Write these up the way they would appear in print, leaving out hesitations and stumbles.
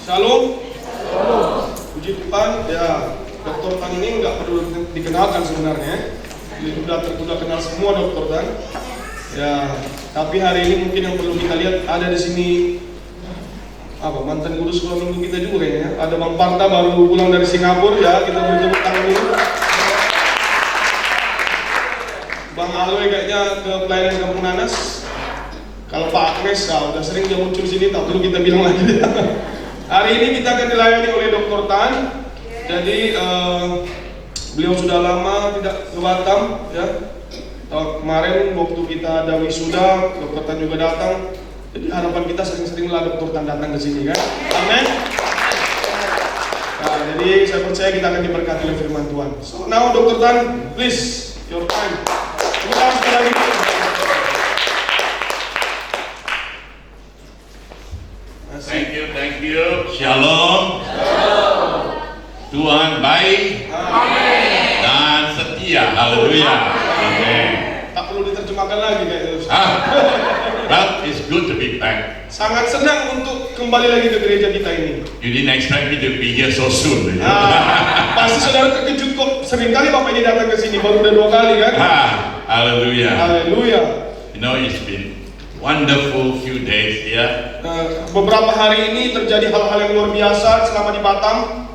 Shalom. Puji Tuhan. Ya, Dr. Tan ini nggak perlu dikenalkan sebenarnya. Sudah kenal semua Dr. Tan. Ya, tapi hari ini mungkin yang perlu kita lihat ada di sini mantan guru sekolah minggu kita juga kayaknya. Ada Bang Parta baru pulang dari Singapura ya, kita beri tepuk tangan dulu. Bang Aloy kayaknya ke pelayanan Kampung Nanas. Kalau Pak Agnes udah sering dia muncul sini, tak perlu kita bilang lagi. Hari ini kita akan dilayani oleh Dr. Tan. Jadi beliau sudah lama tidak ke Batam ya. Kemarin waktu kita ada wisuda, Dr. Tan juga datang. Jadi harapan kita sering-seringlah Dr. Tan datang ke sini kan. Amin. Nah, jadi saya percaya kita akan diberkati oleh firman Tuhan. So now Dr. Tan, please your time. Kita harus lagi. Thank you. Shalom. Tuhan baik dan setia. Haleluya. Amin. Tak perlu diterjemahkan lagi kayak itu. Well, it's good to be back. Sangat senang untuk kembali lagi ke gereja kita ini. You didn't expect me to be here so soon. Pasti saudara terkejut kok. Seringkali Bapak ini datang ke sini, baru udah 2 kali kan? Haleluya. Haleluya. You know, it's been wonderful few days here. Beberapa hari ini terjadi hal-hal yang luar biasa selama di Batam.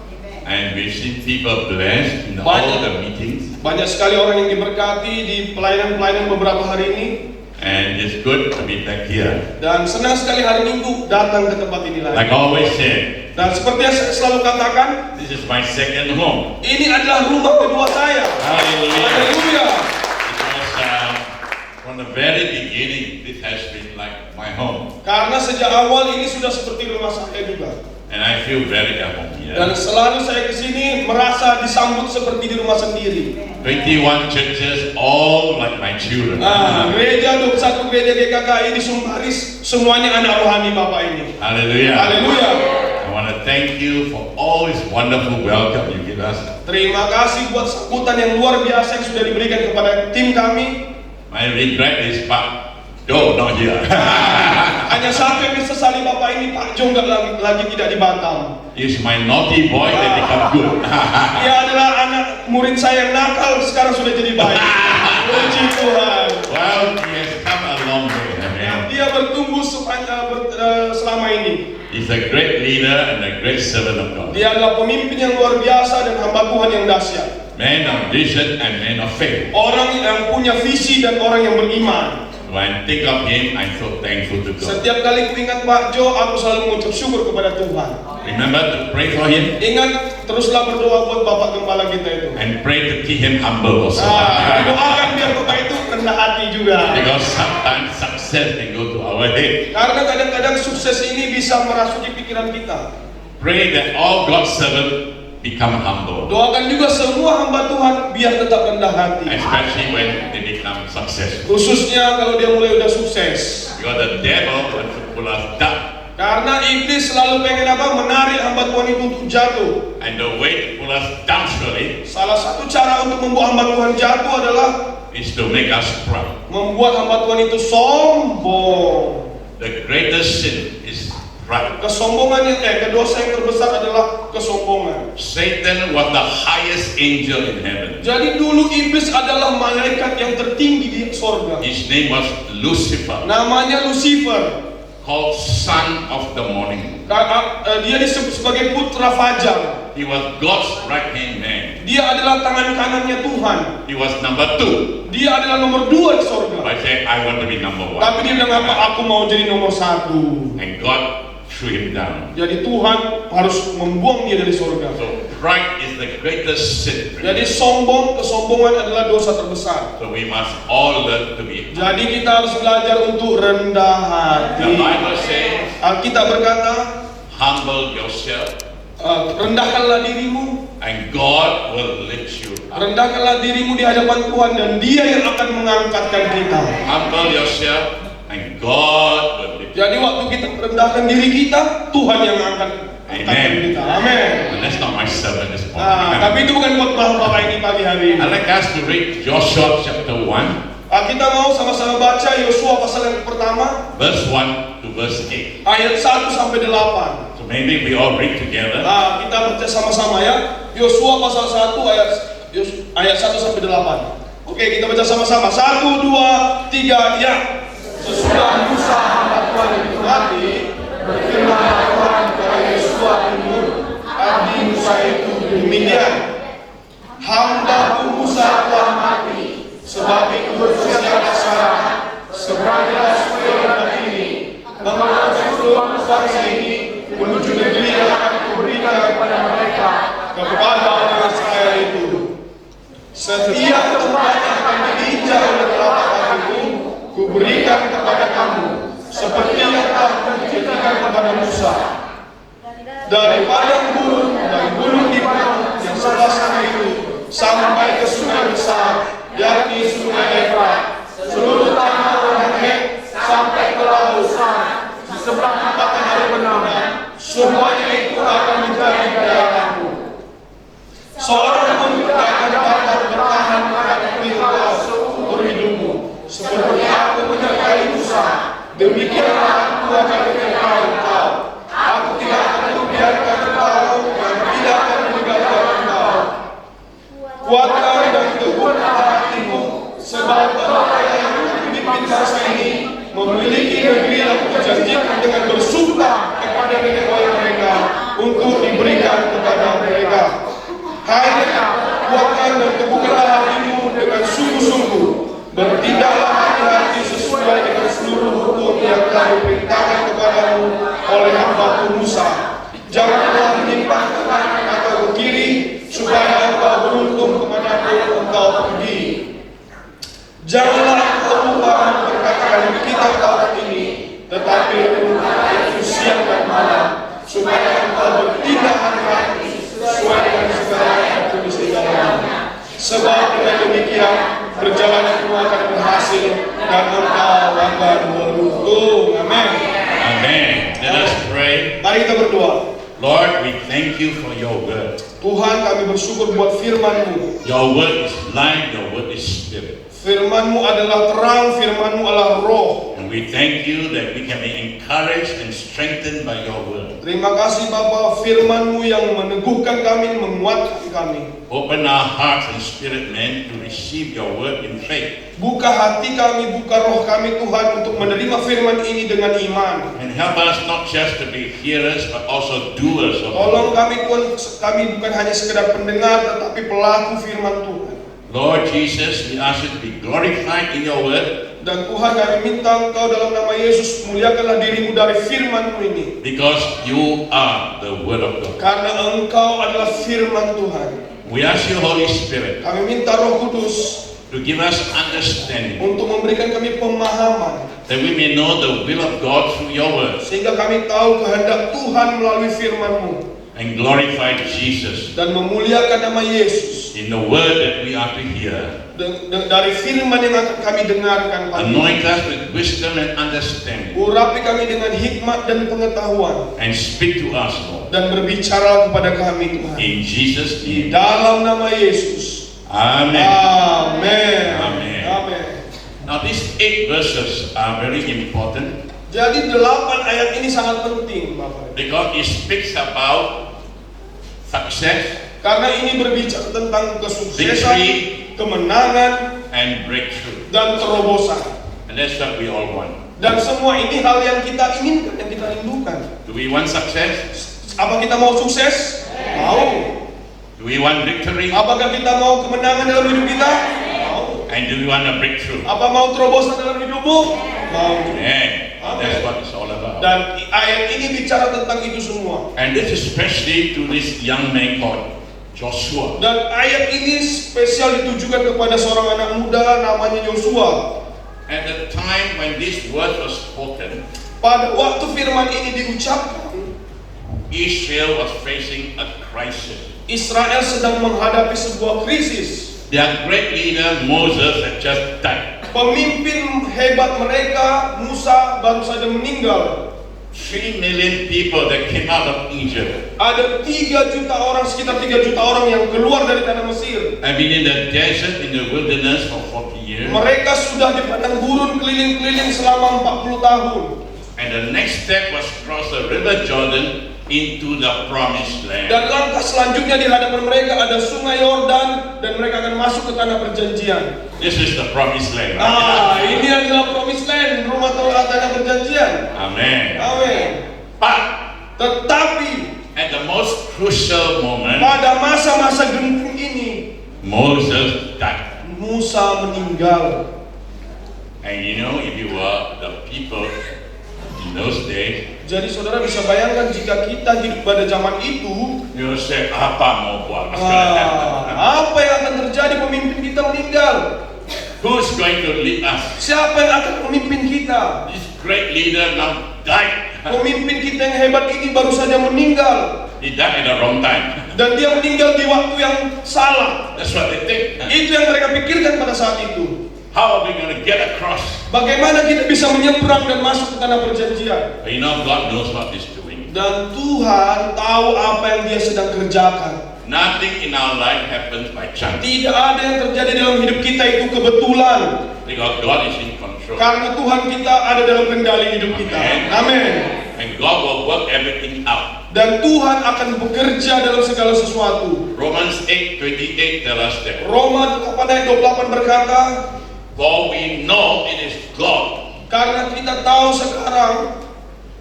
And we've seen people blessed in all the meetings. Banyak sekali orang yang diberkati di pelayanan-pelayanan beberapa hari ini. And it's good to be back here. Dan senang sekali hari Minggu datang ke tempat ini lagi. Like I always say, dan seperti yang saya selalu katakan, this is my second home. Ini adalah rumah kedua saya. Hallelujah. Haleluya. Because from the very beginning, this has been like my home. Karena sejak awal ini sudah seperti rumah saya juga. And I feel very at home here. Dan selalu saya kesini merasa disambut seperti di rumah sendiri. 21 churches, all like my children. Gereja 21 gereja GKKI di Sumbaris, semuanya anak rohani Bapak ini. Hallelujah. Haleluya. I want to thank you for all this wonderful welcome you give us. Terima kasih buat sambutan yang luar biasa yang sudah diberikan kepada tim kami. My regret is Pak Do not here. Hanya satu yang disesali Bapak ini, Pak Jo nggak lagi tidak di Batam. He's my naughty boy that become good. Dia adalah anak murid saya yang nakal, sekarang sudah jadi baik. Puji Tuhan. Well, he has come a long way. Amen. Dia bertumbuh selama ini. He's a great leader and a great servant of God. Dia adalah pemimpin yang luar biasa dan hamba Tuhan yang dahsyat. Man of vision and man of faith. Orang yang punya visi dan orang yang beriman. When I think of him, I'm so thankful to God. Setiap kali ku ingat Pak Jo, aku selalu mengucap syukur kepada Tuhan. Remember to pray for him. Ingat, teruslah berdoa buat Bapak Gembala kita itu. And pray to keep him humble also. Doakan biar Bapak itu rendah hati juga. Because sometimes success can go to our head. Karena kadang-kadang sukses ini bisa merasuki pikiran kita. Pray that all God's servants become humble. Doakan juga semua hamba Tuhan biar tetap rendah hati. Especially when they become successful. Khususnya kalau dia mulai udah sukses. Because the devil wants to pull us down. Karena iblis selalu pengen menarik hamba Tuhan itu untuk jatuh. And the way to pull us down surely Salah satu cara untuk membuat hamba Tuhan jatuh adalah is to make us proud. membuat hamba Tuhan itu sombong. The greatest sin is pride. Kesombongan dosa yang terbesar adalah kesombongan. Satan was the highest angel in heaven. Jadi dulu iblis adalah malaikat yang tertinggi di sorga. His name was Lucifer, Namanya Lucifer. called son of the morning. Dia disebut sebagai putra fajar. He was God's right hand man. Dia adalah tangan kanannya Tuhan. He was number 2. Dia adalah nomor 2 di sorga. I say I want to be number 1. Tapi dia bilang apa? Aku mau jadi nomor 1. And God threw him down. Jadi Tuhan harus membuang dia dari sorga. So pride is the greatest sin. Jadi kesombongan adalah dosa terbesar. So we must all learn to be. Jadi kita harus belajar untuk rendah The hati. Bible says, Alkitab berkata, humble yourself, rendahkanlah dirimu. and God will lift you up. Rendahkanlah dirimu di hadapan Tuhan dan Dia yang akan mengangkatkan kita. Humble yourself, and God will lift you up. Jadi waktu kita merendahkan diri kita, Tuhan yang akan angkatkan kita. Amin. And that's not my sermon this morning. Tapi itu bukan khotbah Bapak ini pagi hari ini. I'd like us to read Joshua chapter 1. Kita mau sama-sama baca Yosua pasal yang pertama, verse 1 to verse 8. ayat 1 sampai 8. So So maybe we all read together. Nah, kita baca sama-sama ya. Yosua pasal 1 ayat 1 sampai 8. Oke, kita baca sama-sama. 1, 2, 3, ya. Sesudah Musa hamba Tuhan yang dihormati, berfirmanlah Tuhan kepada Yosua bin Nun, abdi Musa itu demikian. Hamba Musa telah mati, sebab itu bersiaplah sekarang, seberanglah supaya negeri ini, mengangkat seluruh bangsa ini menuju negeri yang akan kuberikan kepada mereka, kepada orang Israel itu. Setiap tempat yang akan diinjak oleh telapak kakimu, kuberikan kepada kamu, seperti yang telah kujanjikan kepada Musa. Dari padang gurun, dari gunung di padang yang sebelah sana itu, sampai ke sungai besar, yakni sungai Efrat, seluruh tanah orang Het sampai ke laut San, di seberang matahari benam, semuanya itu akan menjadi daerahmu. Seorang pun tidak akan dapat bertahan menghadapi engkau seumur hidupmu, seperti aku menyertai Musa, demikianlah aku akan menyertai engkau. Aku tidak akan membiarkan engkau dan tidak akan meninggalkan engkau. Kuatkan dan teguhkanlah hatimu, sebab engkau yang memimpin bangsa ini memiliki negeri yang kujanjikan dengan bersumpah kepada nenek moyang mereka untuk diberikan kepada mereka. Hanya kuatkan dan teguhkanlah hatimu dengan sungguh-sungguh, bertindaklah hati-hati sesuai dengan seluruh hukum yang telah diperintahkan kepadamu oleh hamba Musa. Janganlah menyimpang ke kanan atau ke kiri, supaya engkau beruntung kemanapun engkau pergi. Janganlah engkau lupa memperkatakan kitab Taurat ini, tetapi renungkan siang dan malam, supaya engkau bertindak hati-hati sesuai dengan segala yang tertulis di dalamnya. Sebab dengan demikian perjalananmu akan berhasil dan engkau akan beruntung. Amin. Amen. Let us pray. Mari kita berdoa. Lord, we thank you for your word. Tuhan, kami bersyukur buat firman-Mu. Your word is light, your word is spirit. Firman-Mu adalah terang, firman-Mu adalah roh. And we thank you that we can be encouraged and strengthened by your word. Terima kasih Bapa, firman-Mu yang meneguhkan kami, menguatkan kami. Open our hearts and spirit, man, to receive your word in faith. Buka hati kami, buka roh kami Tuhan untuk menerima firman ini dengan iman. And help us not just to be hearers, but also doers of the Tolong word. kami Tuhan, kami bukan hanya sekedar pendengar, tetapi pelaku firman Tuhan. Lord Jesus, we ask you to be glorified in your word, Dan Tuhan, kami minta Engkau dalam nama Yesus, muliakanlah dirimu dari firman-Mu ini. because you are the word of God. Karena Engkau adalah firman Tuhan. We ask you, Holy Spirit, Kami minta Roh Kudus to give us understanding, untuk memberikan kami pemahaman, that we may know the will of God through your word, sehingga kami tahu kehendak Tuhan melalui firman-Mu, and glorify Jesus dan memuliakan nama Yesus in the word that we are to hear. dari firman yang akan kami dengarkan. Anoint us with wisdom and understanding, Urapi kami dengan hikmat dan pengetahuan, and speak to us, Lord. dan berbicara kepada kami Tuhan. In Jesus' Di name. dalam nama Yesus. Amen. Amin. Amen. Amin. Now these 8 verses are very important Jadi 8 ayat ini sangat penting, Bapak. because it speaks about success Karena ini berbicara tentang kesuksesan, Victory. kemenangan, and breakthrough. dan terobosan. And that's what we all want. Dan semua ini hal yang kita inginkan, yang kita rindukan. Do we want success? Apa kita mau sukses? Mau. Do we want victory? Apakah kita mau kemenangan dalam hidup kita? Mau. And do we want a breakthrough? Apa mau terobosan dalam hidupmu? Mau. Amen. That's what it's all about. Dan ayat ini bicara tentang itu semua. And this is especially to this young man called Joshua. Dan ayat ini spesial ditujukan kepada seorang anak muda namanya Yosua. At the time when this word was spoken, Pada waktu firman ini diucapkan, Israel was facing a crisis. Israel sedang menghadapi sebuah krisis. Their great leader Moses had just died. Pemimpin hebat mereka, Musa, baru saja meninggal. 3 million people that came out of Egypt Ada 3 juta orang, sekitar 3 juta orang yang keluar dari tanah Mesir. have been in the desert, in the wilderness for 40 years. Mereka sudah di padang gurun keliling-keliling selama 40 tahun. And the next step was cross the river Jordan into the promised land. Dan langkah selanjutnya di hadapan mereka ada sungai Yordan dan mereka akan masuk ke tanah perjanjian. This is the promised land. Ini adalah promised land, rumah tanah perjanjian. Amen. Amin. But Tetapi at the most crucial moment, pada masa-masa genting ini Moses died. Musa meninggal. And you know, if you were the people in those days, Jadi saudara bisa bayangkan jika kita hidup pada zaman itu, you will say, apa mau buat? What's gonna happen? apa yang akan terjadi pemimpin kita meninggal? Who's going to lead us? Siapa yang akan memimpin kita? This great leader now died. Pemimpin kita yang hebat ini baru saja meninggal. He died at the wrong time. Dan dia meninggal di waktu yang salah. That's what they think. Itu yang mereka pikirkan pada saat itu. How are we going to get across? Bagaimana kita bisa menyeberang dan masuk ke tanah perjanjian? But you know, God knows what He's doing. Dan Tuhan tahu apa yang dia sedang kerjakan. Nothing in our life happens by chance. Tidak ada yang terjadi dalam hidup kita itu kebetulan. Because God is in control. Karena Tuhan kita ada dalam kendali hidup kita. Amen. Amin. And God will work everything out. Dan Tuhan akan bekerja dalam segala sesuatu. Romans 8:28 tell us that. Roma 8 ayat 28 berkata, For we know it is God karena kita tahu sekarang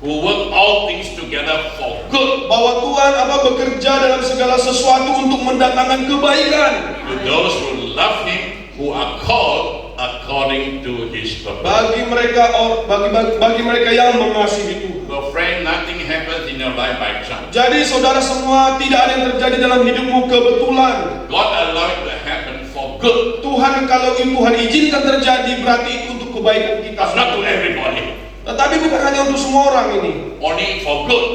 who work all things together for good bahwa Tuhan bekerja dalam segala sesuatu untuk mendatangkan kebaikan to those who love Him, who are called according to His purpose. bagi mereka yang mengasihi Tuhan. So friend, nothing happens in your life by chance. Jadi saudara semua, tidak ada yang terjadi dalam hidupmu kebetulan. God allow it to happen for good. Tuhan, kalau Tuhan izinkan terjadi, berarti itu untuk kebaikan kita. But not to everybody. Tetapi bukan hanya untuk semua orang ini, Only for good.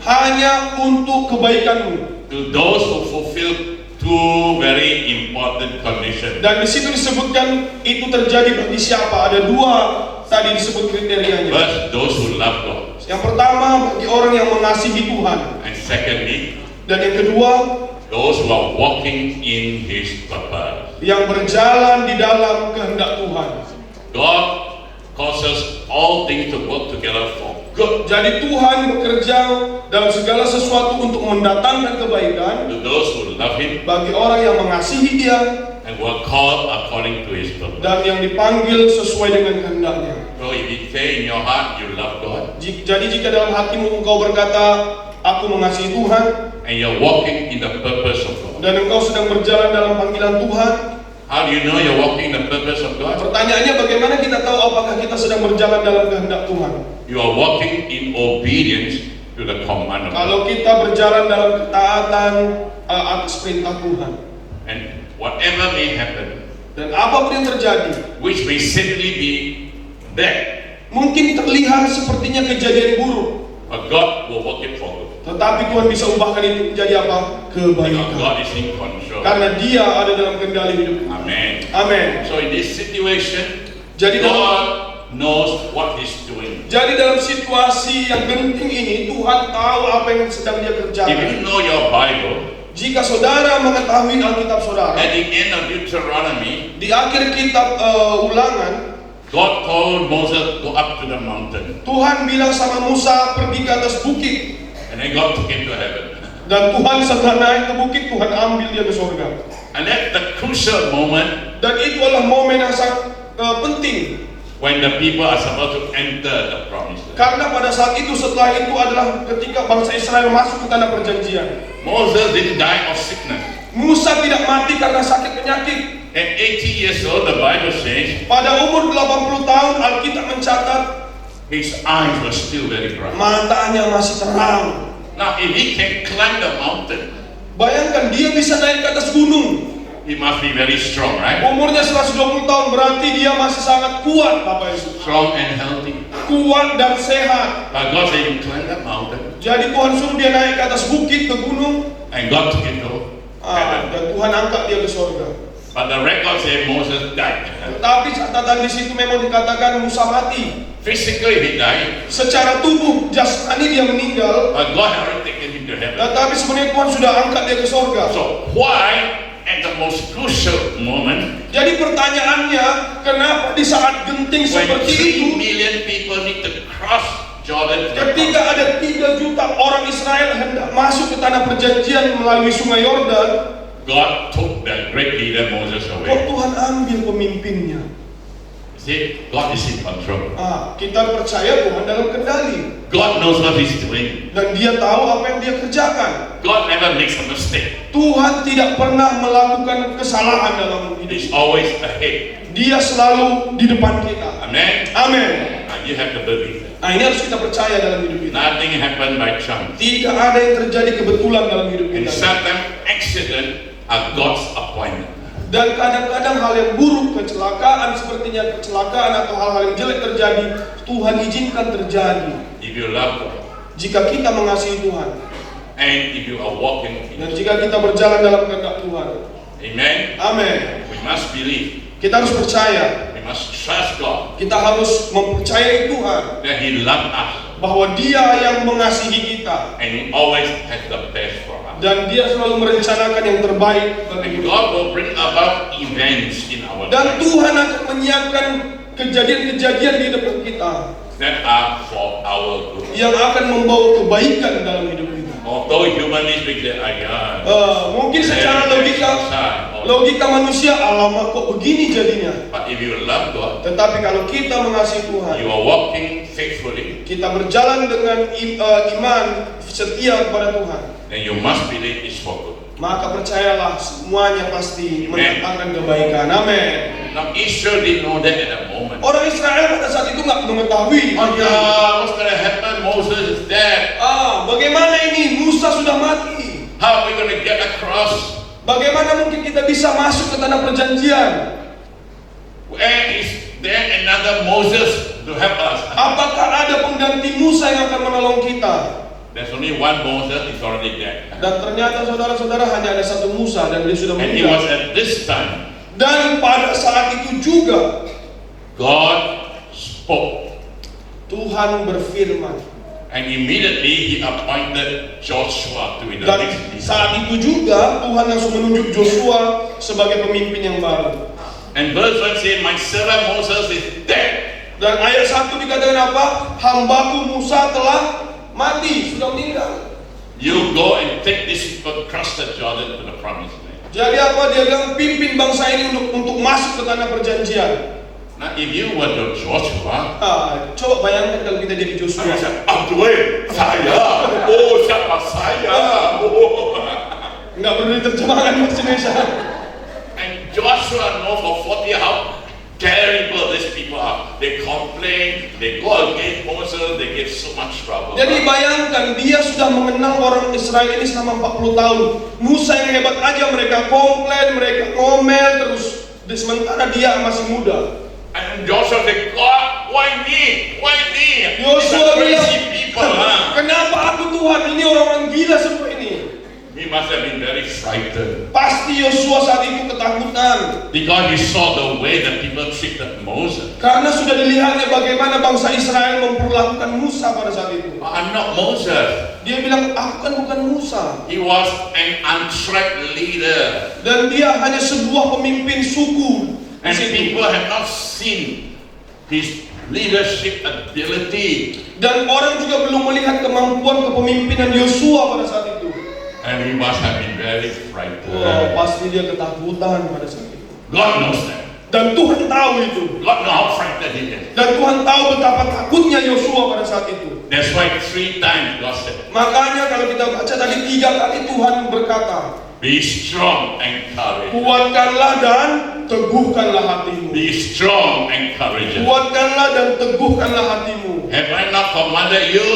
hanya untuk kebaikanmu. To those who fulfill two very important conditions. Dan di situ disebutkan itu terjadi bagi siapa? Ada dua tadi disebut kriterianya. First, those who love God. Yang pertama bagi orang yang mengasihi Tuhan, And secondly, dan yang kedua those who are walking in His purpose. yang berjalan di dalam kehendak Tuhan. God causes all things to work together for good. Jadi Tuhan bekerja dalam segala sesuatu untuk mendatangkan kebaikan To those who love Him bagi orang yang mengasihi Dia and who are called according to His purpose. dan yang dipanggil sesuai dengan kehendaknya. So if you say in your heart you love God Jadi jika dalam hatimu engkau berkata, aku mengasihi Tuhan, and you're walking in the purpose of God, dan engkau sedang berjalan dalam panggilan Tuhan, how do you know you're walking in the purpose of God? pertanyaannya bagaimana kita tahu apakah kita sedang berjalan dalam kehendak Tuhan? You are walking in obedience to the command of God. Kalau kita berjalan dalam ketaatan atas perintah Tuhan, And whatever may happen, dan apapun yang terjadi, which may simply be bad, mungkin terlihat sepertinya kejadian buruk, but God will work it for good. tetapi Tuhan bisa ubahkan itu menjadi apa? Because Kebaikan. God is in control. Karena Dia ada dalam kendali hidup. Amen. Amin. So in this situation, Jadi dalam God knows what He's doing. situasi yang genting ini, Tuhan tahu apa yang sedang Dia If kerjakan. you know your Bible, Jika saudara mengetahui Alkitab saudara, at the end of Deuteronomy, di akhir kitab Ulangan, God told Moses, go up to the mountain. Tuhan bilang sama Musa, pergi ke atas bukit. And then God took him to heaven. Dan Tuhan setelah naik ke bukit, Tuhan ambil dia ke surga. And that's the crucial moment Dan itu adalah momen yang sangat penting. when the people are supposed to enter the promised land. Karena pada saat itu, setelah itu adalah ketika bangsa Israel masuk ke tanah perjanjian. Moses didn't die of sickness. Musa tidak mati karena sakit penyakit. At 80 years old, the Bible says, Pada umur 80 tahun, Alkitab mencatat his eyes were still very bright. matanya masih terang. Now, if he can climb the mountain, Bayangkan dia bisa naik ke atas gunung. he must be very strong, right? Umurnya 120 tahun, berarti dia masih sangat kuat, Bapak Yesus. Strong and healthy. Kuat dan sehat. But God said, you climb that mountain. Jadi Tuhan suruh dia naik ke atas bukit, ke gunung. And God took him to heaven. Dan Tuhan angkat dia ke surga. But the record says Moses died. Tetapi catatan di situ memang dikatakan Musa mati. Physically, he died. Secara tubuh, jasmani dia meninggal. But God had already taken him to heaven. Tetapi sebenarnya Tuhan sudah angkat dia ke surga. So why at the most crucial moment, Jadi pertanyaannya, kenapa di saat genting when seperti 3 itu, million people need to cross Jordan to the Ketika promised ada 3 juta orang Israel hendak masuk ke tanah perjanjian melalui sungai Yordan, God took the great leader Moses kok away. Tuhan ambil pemimpinnya? You see, God is in control. Kita percaya Tuhan dalam kendali. God knows what He's doing. Dan dia tahu apa yang dia kerjakan. God never makes a mistake. Tuhan tidak pernah melakukan kesalahan dalam hidup. He's always ahead. Dia selalu di depan kita. Amen. Amin. You have to believe that. Ini harus kita percaya dalam hidup kita. Nothing happened by chance. Tidak ada yang terjadi kebetulan dalam hidup And kita. sometimes accidents are God's appointment. Dan kadang-kadang hal yang buruk, kecelakaan sepertinya kecelakaan atau hal-hal yang jelek terjadi, Tuhan izinkan terjadi. If you love God Jika kita mengasihi Tuhan and if you are walking dan in, jika kita berjalan dalam kehendak Tuhan. amen. Amin. We must believe. Kita harus percaya. We must trust God Kita harus mempercayai Tuhan that He loves us bahwa Dia yang mengasihi kita and He always has the best for us. dan Dia selalu merencanakan yang terbaik bagi And kita. God will bring about events in our Dan life Tuhan akan menyiapkan kejadian-kejadian di depan kita that are for our good. yang akan membawa kebaikan dalam hidup kita. Although humanly speaking, Mungkin secara logika manusia, alamak kok begini jadinya. but if you love God, Tetapi kalau kita mengasihi Tuhan, you are walking faithfully, kita berjalan dengan iman setia kepada Tuhan, then you must believe it's for good. maka percayalah semuanya pasti mendatangkan kebaikan. Amin. Now Israel didn't know that at that moment. Orang Israel pada saat itu nggak mengetahui. Oh yeah, what's gonna happen? Moses is dead. Bagaimana ini? Musa sudah mati. How are we gonna get across? Bagaimana mungkin kita bisa masuk ke tanah perjanjian? Where is there another Moses to help us? Apakah ada pengganti Musa yang akan menolong kita? There's only one Moses, is already dead. Dan ternyata saudara-saudara hanya ada satu Musa dan dia sudah And it was meninggal. at this time Dan pada saat itu juga God spoke, Tuhan berfirman. and immediately He appointed Joshua to be the Dan next leader. saat itu juga Tuhan langsung menunjuk Joshua sebagai pemimpin yang baru. And verse 1 says, "My servant Moses is dead." Dan ayat 1 dikatakan apa? Hambaku Musa telah mati, sudah meninggal. You go and take this people across the Jordan to the promised land. Jadi apa? Dia bilang pimpin bangsa ini untuk masuk ke tanah perjanjian. Now, if you were the Joshua, Coba bayangkan kalau kita jadi Joshua. saya, siapa saya? Nggak perlu diterjemahkan bahasa Indonesia. And Joshua knows for 40 how terrible these people are. They complain, they go against Moses, they get so much trouble. Jadi bayangkan dia sudah mengenal orang Israel ini selama 40 tahun. Musa yang hebat aja mereka komplain, mereka ngomel terus. Sementara dia masih muda. And Joshua said, God, why me? Why me? Joshua These are bilang, crazy people, huh? kenapa aku Tuhan? Ini orang-orang gila semua ini. He must have been very frightened Pasti Yosua saat itu ketakutan. because he saw the way the people treated Moses. Karena sudah dilihatnya bagaimana bangsa Israel memperlakukan Musa pada saat itu. I'm not Moses. Dia bilang, aku kan bukan Musa. He was an untried leader. Dan dia hanya sebuah pemimpin suku. And people have not seen his leadership ability. Dan orang juga belum melihat kemampuan kepemimpinan Yosua pada saat itu. And he must have been very frightened. Pasti dia ketakutan pada saat itu. God knows that. Dan Tuhan tahu itu. God knows how frightened he is. Dan Tuhan tahu betapa takutnya Yosua pada saat itu. That's why 3 times God said, Makanya kalau kita baca tadi 3 kali Tuhan berkata, be strong and courageous. kuatkanlah dan teguhkanlah hatimu. Be strong and courageous. Kuatkanlah dan teguhkanlah hatimu. Have I not commanded you?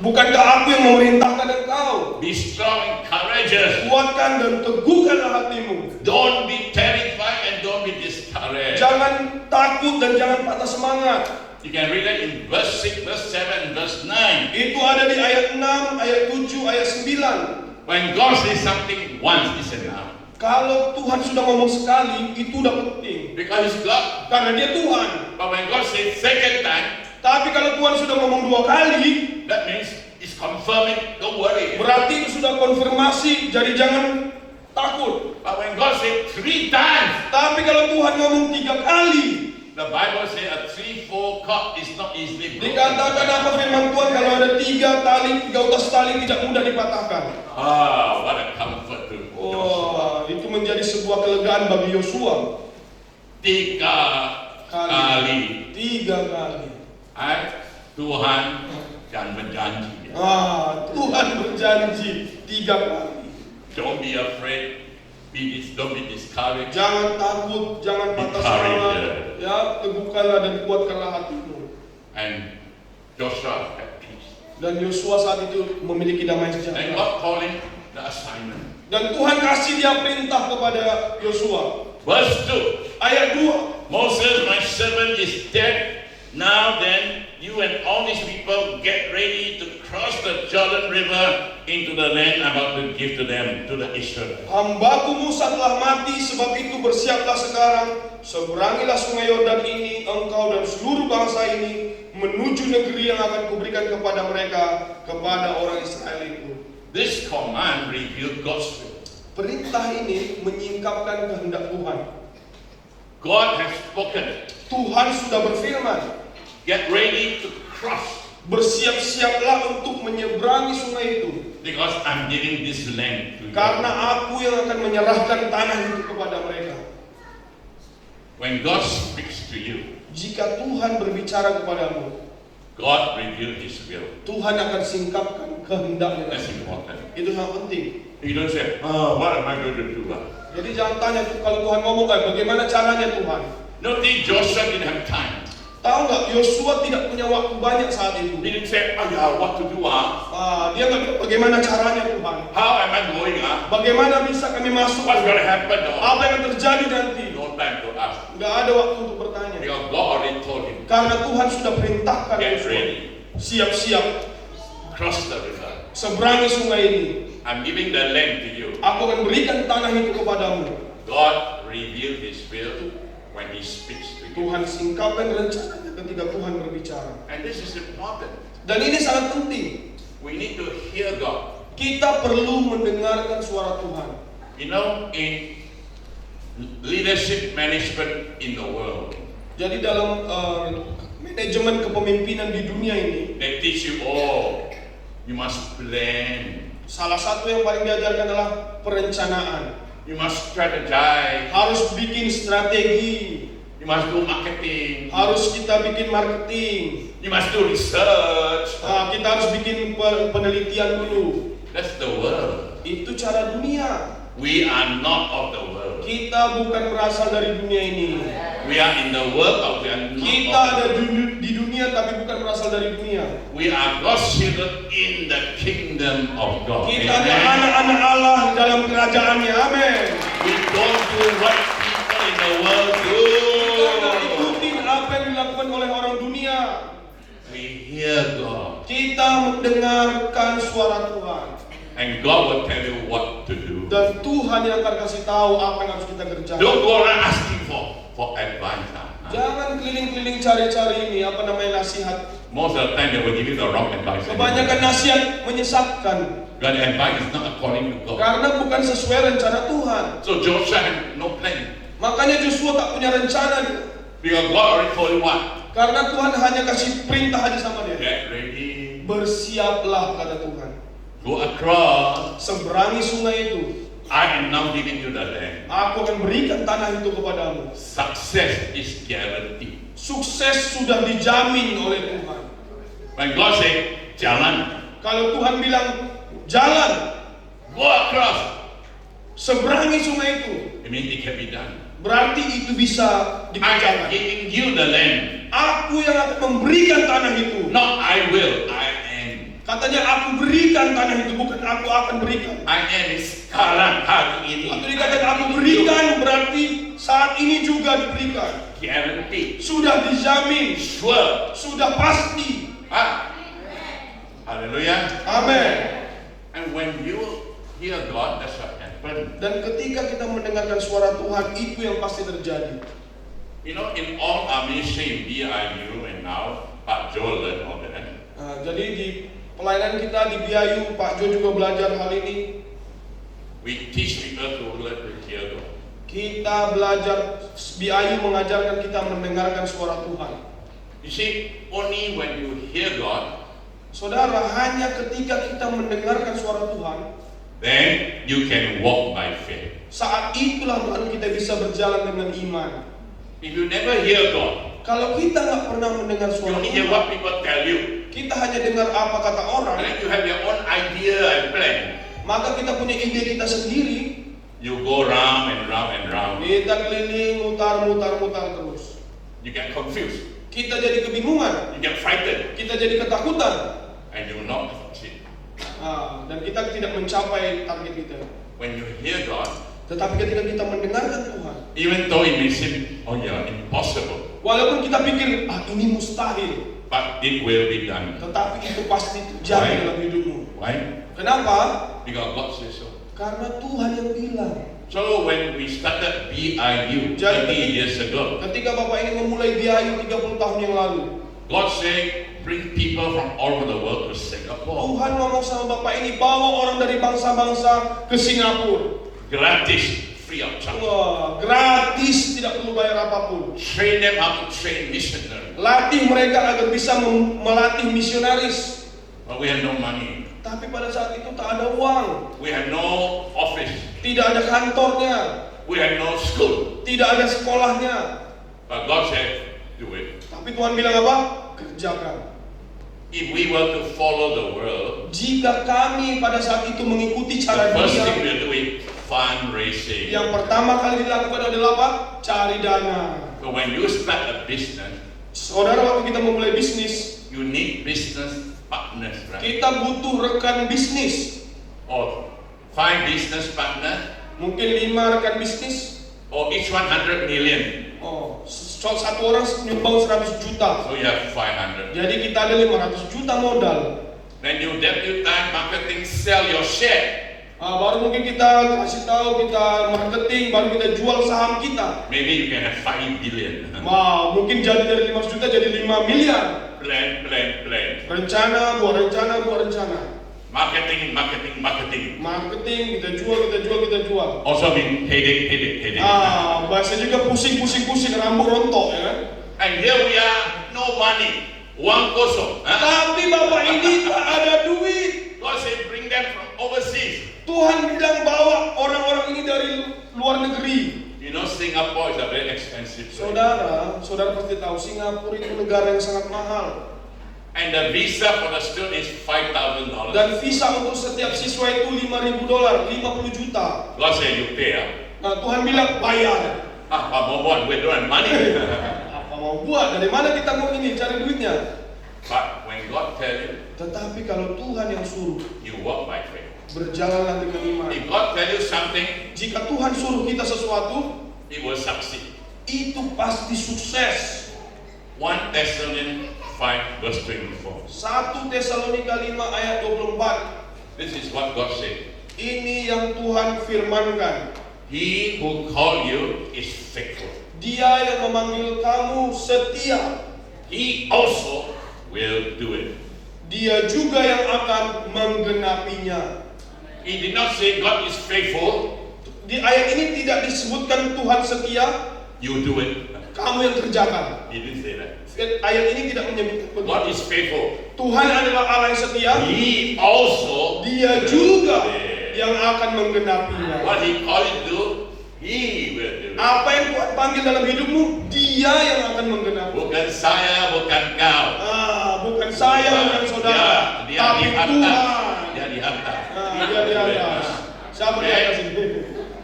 Bukankah aku yang memerintahkan engkau? Be strong and courageous. Kuatkan dan teguhkanlah hatimu. Don't be terrified and don't be discouraged. Jangan takut dan jangan patah semangat. You can read it in verse 6, verse 7, verse 9. Itu ada di ayat 6, ayat 7, ayat 9. When God says something once, it's enough. Kalau Tuhan sudah ngomong sekali, itu udah penting. Because He's God. Karena dia Tuhan. But when God says second time, Tapi kalau Tuhan sudah ngomong 2 kali, that means it's confirming, don't worry. berarti itu sudah konfirmasi, jadi jangan takut. But when God says 3 times, Tapi kalau Tuhan ngomong 3 kali, The Bible says a 3-4 cord is not easily broken. Dikatakan apa firman Tuhan, kalau ada 3 utas tali tidak mudah dipatahkan. Ah, what a comfort to Joshua. Oh, itu menjadi sebuah kelegaan bagi Yosua. 3 kali. 3 kali. Tuhan dan berjanji. Tuhan berjanji 3 kali. Don't be afraid. Don't be discouraged. Jangan takut, jangan patah semangat. Ya, teguhkanlah dan kuatkanlah hatimu. And Joshua had peace. Dan Yosua saat itu memiliki damai And sejahtera. God called him the assignment. Dan Tuhan kasih dia perintah kepada Yosua. Verse 2. Ayat 2. Moses, my servant, is dead. Now then, you and all these people get ready to cross the Jordan River into the land I'm about to give to them, to the Israelites. Hambaku Musa telah mati, sebab itu bersiaplah sekarang, seberangilah sungai Yordan ini, engkau dan seluruh bangsa ini, menuju negeri yang akan kuberikan kepada mereka, kepada orang Israel itu. This command revealed God's will. Perintah ini menyingkapkan kehendak Tuhan. God has spoken. Tuhan sudah berfirman. Get ready to cross. Bersiap-siaplah untuk menyeberangi sungai itu. Because I'm giving this land to you. Karena aku yang akan menyerahkan tanah itu kepada mereka. When God speaks to you, Jika Tuhan berbicara kepadamu, God revealed His will. Tuhan akan singkapkan kehendaknya. That's important. Itu sangat penting. You don't say, what am I going to do? Jadi jangan tanya kalau Tuhan ngomong bagaimana caranya Tuhan. Notice Joshua didn't have time. Tahu nggak, Yosua tidak punya waktu banyak saat itu. He didn't say, what to do? Dia nggak tahu bagaimana caranya Tuhan. How am I going? Bagaimana bisa kami masuk? What's going to happen? Apa yang akan terjadi nanti? No time to ask. Nggak ada waktu untuk bertanya. Because God already told him, Karena Tuhan sudah perintahkan get Yosua. ready. Siap-siap, Cross the river. seberangi sungai ini. I'm giving the land to you. Aku akan berikan tanah itu kepadamu. God revealed His will when He speaks to you. Tuhan singkapkan rencananya ketika Tuhan berbicara. And this is important. Dan ini sangat penting. We need to hear God. Kita perlu mendengarkan suara Tuhan. You know, in leadership management in the world, Jadi dalam manajemen kepemimpinan di dunia ini, they teach you, you must plan. salah satu yang paling diajarkan adalah perencanaan. You must strategize. Harus bikin strategi. You must do marketing. Harus kita bikin marketing. You must do research. Kita harus bikin penelitian dulu. That's the world. Itu cara dunia. We are not of the world. Kita bukan berasal dari dunia ini. We are in the world, but we are not Kita of ada the world. di dunia tapi bukan berasal dari dunia. We are God's children in the kingdom of God. Kita adalah Amen. anak-anak Allah dalam kerajaannya. Amin. We don't do what people in the world do. Kita ikutin apa yang dilakukan oleh orang dunia. We hear God. Kita mendengarkan suara Tuhan. And God will tell you what to do. Dan Tuhan yang akan kasih tahu apa yang harus kita kerjakan. Don't go around asking for advice. Jangan keliling-keliling cari-cari ini apa namanya nasihat. Most of the time they will give you the wrong advice. Kebanyakan nasihat menyesatkan. God advice is not according to God. Karena bukan sesuai rencana Tuhan. So Joshua had no plan. Makanya Joshua tak punya rencana. Because God already told him what? Karena Tuhan hanya kasih perintah aja sama dia. Get ready. Bersiaplah kata Tuhan. Go across. Seberangi sungai itu. I am now giving you the land. Aku akan berikan tanah itu kepadamu. Success is guaranteed. Sukses sudah dijamin oleh Tuhan. When God say, jalan, Kalau Tuhan bilang jalan, go across, seberangi sungai itu, it means it can be done. berarti itu bisa I am dikerjakan. giving you the land. Aku yang akan memberikan tanah itu. Not I will, I am. Katanya aku berikan tanah itu, bukan aku akan berikan. I am is sekarang hari ini. Waktu dikatakan aku berikan, berarti saat ini juga diberikan. Guaranteed. Sudah dijamin, Sure. sudah pasti. Hallelujah. Amin. And when you hear God, that's what happens. Dan ketika kita mendengarkan suara Tuhan, itu yang pasti terjadi. You know, in all our ministry in BIU and now, Pak Joe learned all that. Jadi di pelayanan kita di BIU, Pak Jo juga belajar hal ini. We teach people to learn to hear God. Kita belajar, BIU mengajarkan kita mendengarkan suara Tuhan. You see, only when you hear God, Saudara, hanya ketika kita mendengarkan suara Tuhan, then you can walk by faith. saat itulah baru kita bisa berjalan dengan iman. If you never hear God, Kalau kita nggak pernah mendengar you suara only hear Tuhan, what people tell you, kita hanya dengar apa kata orang, and then you have your own idea and plan. maka kita punya ide kita sendiri. You go round and round and round. Kita keliling, mutar terus. You get confused. Kita jadi kebingungan, You get frightened, kita jadi ketakutan, and you will not succeed. dan kita tidak mencapai target kita. When you hear God, Tetapi ketika kita mendengarkan Tuhan, even though it may seem, oh yeah, impossible, walaupun kita pikir, ini mustahil, but it will be done. tetapi itu pasti terjadi dalam hidupmu. Why? Kenapa? Because God says so. Karena Tuhan yang bilang. So when we started BIU 30 years ago, Ketika Bapak ini memulai BIU 30 tahun yang lalu, God said, bring people from all over the world to Singapore. Tuhan ngomong sama Bapak ini, bawa orang dari bangsa-bangsa ke Singapura. Gratis, free of charge. Wah, gratis, tidak perlu bayar apapun. Train them how to train missionaries. Latih mereka agar bisa melatih misionaris. But we have no money. Tapi pada saat itu tak ada uang, We have no office. tidak ada kantornya, We have no school. tidak ada sekolahnya. But God said, do it. Tapi Tuhan bilang apa? Kerjakan. If we were to follow the world, Jika kami pada saat itu mengikuti the cara first thing dia, we're doing, fundraising. yang pertama kali dilakukan adalah apa? Cari dana. So when you start a business, Saudara, waktu kita memulai bisnis, you need business partners, right? kita butuh rekan bisnis. Or 5 business partners, Mungkin 5 rekan bisnis. or each 100 million. Satu orang nyumbang 100 juta. So you have 500. Jadi kita ada 500 juta modal. Then you debut time marketing, sell your share. Baru mungkin kita kasih tahu, kita marketing, baru kita jual saham kita. Maybe you can have 5 billion. Wow, mungkin jadi dari 500 juta jadi 5 miliar. Plan. Rencana, buat rencana. Marketing. Marketing, kita jual. Also mean headache. Bahasa juga pusing, rambut rontok ya kan. And here we are, no money. Uang kosong. Tapi Bapak ini tak ada duit. God said bring them from overseas. Tuhan bilang bawa orang-orang ini dari luar negeri. You know Singapore is a very expensive place. Saudara pasti tahu Singapura itu negara yang sangat mahal. And the visa for the student is $5,000. Dan visa untuk setiap siswa itu $5.000, 50 juta. God said you pay up. Nah, Tuhan bilang bayar. We don't have money. Apa mau buat? Dari mana kita mau ini cari duitnya? But when God tell you, Tetapi kalau Tuhan yang suruh, you walk by faith. berjalanlah dengan iman. If God tell you something, Jika Tuhan suruh kita sesuatu, it will succeed. itu pasti sukses. 1 Thessalonians 5 verse 24. 1 Tesalonika 5 ayat 24. This is what God said. Ini yang Tuhan firmankan. He who called you is faithful. Dia yang memanggil kamu setia. He also will do it. Dia juga yang akan menggenapinya. He did not say God is faithful, Di ayat ini tidak disebutkan Tuhan setia, you do it. kamu yang kerjakan. He didn't say that. Ayat ini tidak menyebutkan begitu. God is faithful. Tuhan adalah Allah yang setia. He also Dia will juga do it. yang akan menggenapinya. What He called you to do, He will do it. Apa yang Tuhan panggil dalam hidupmu, Dia yang akan menggenapi. Bukan saya, bukan kau. Bukan saya, bukan saudara, Dia tapi di atas. Tuhan. Dia di atas. Dia di atas. Siapa di atas ini?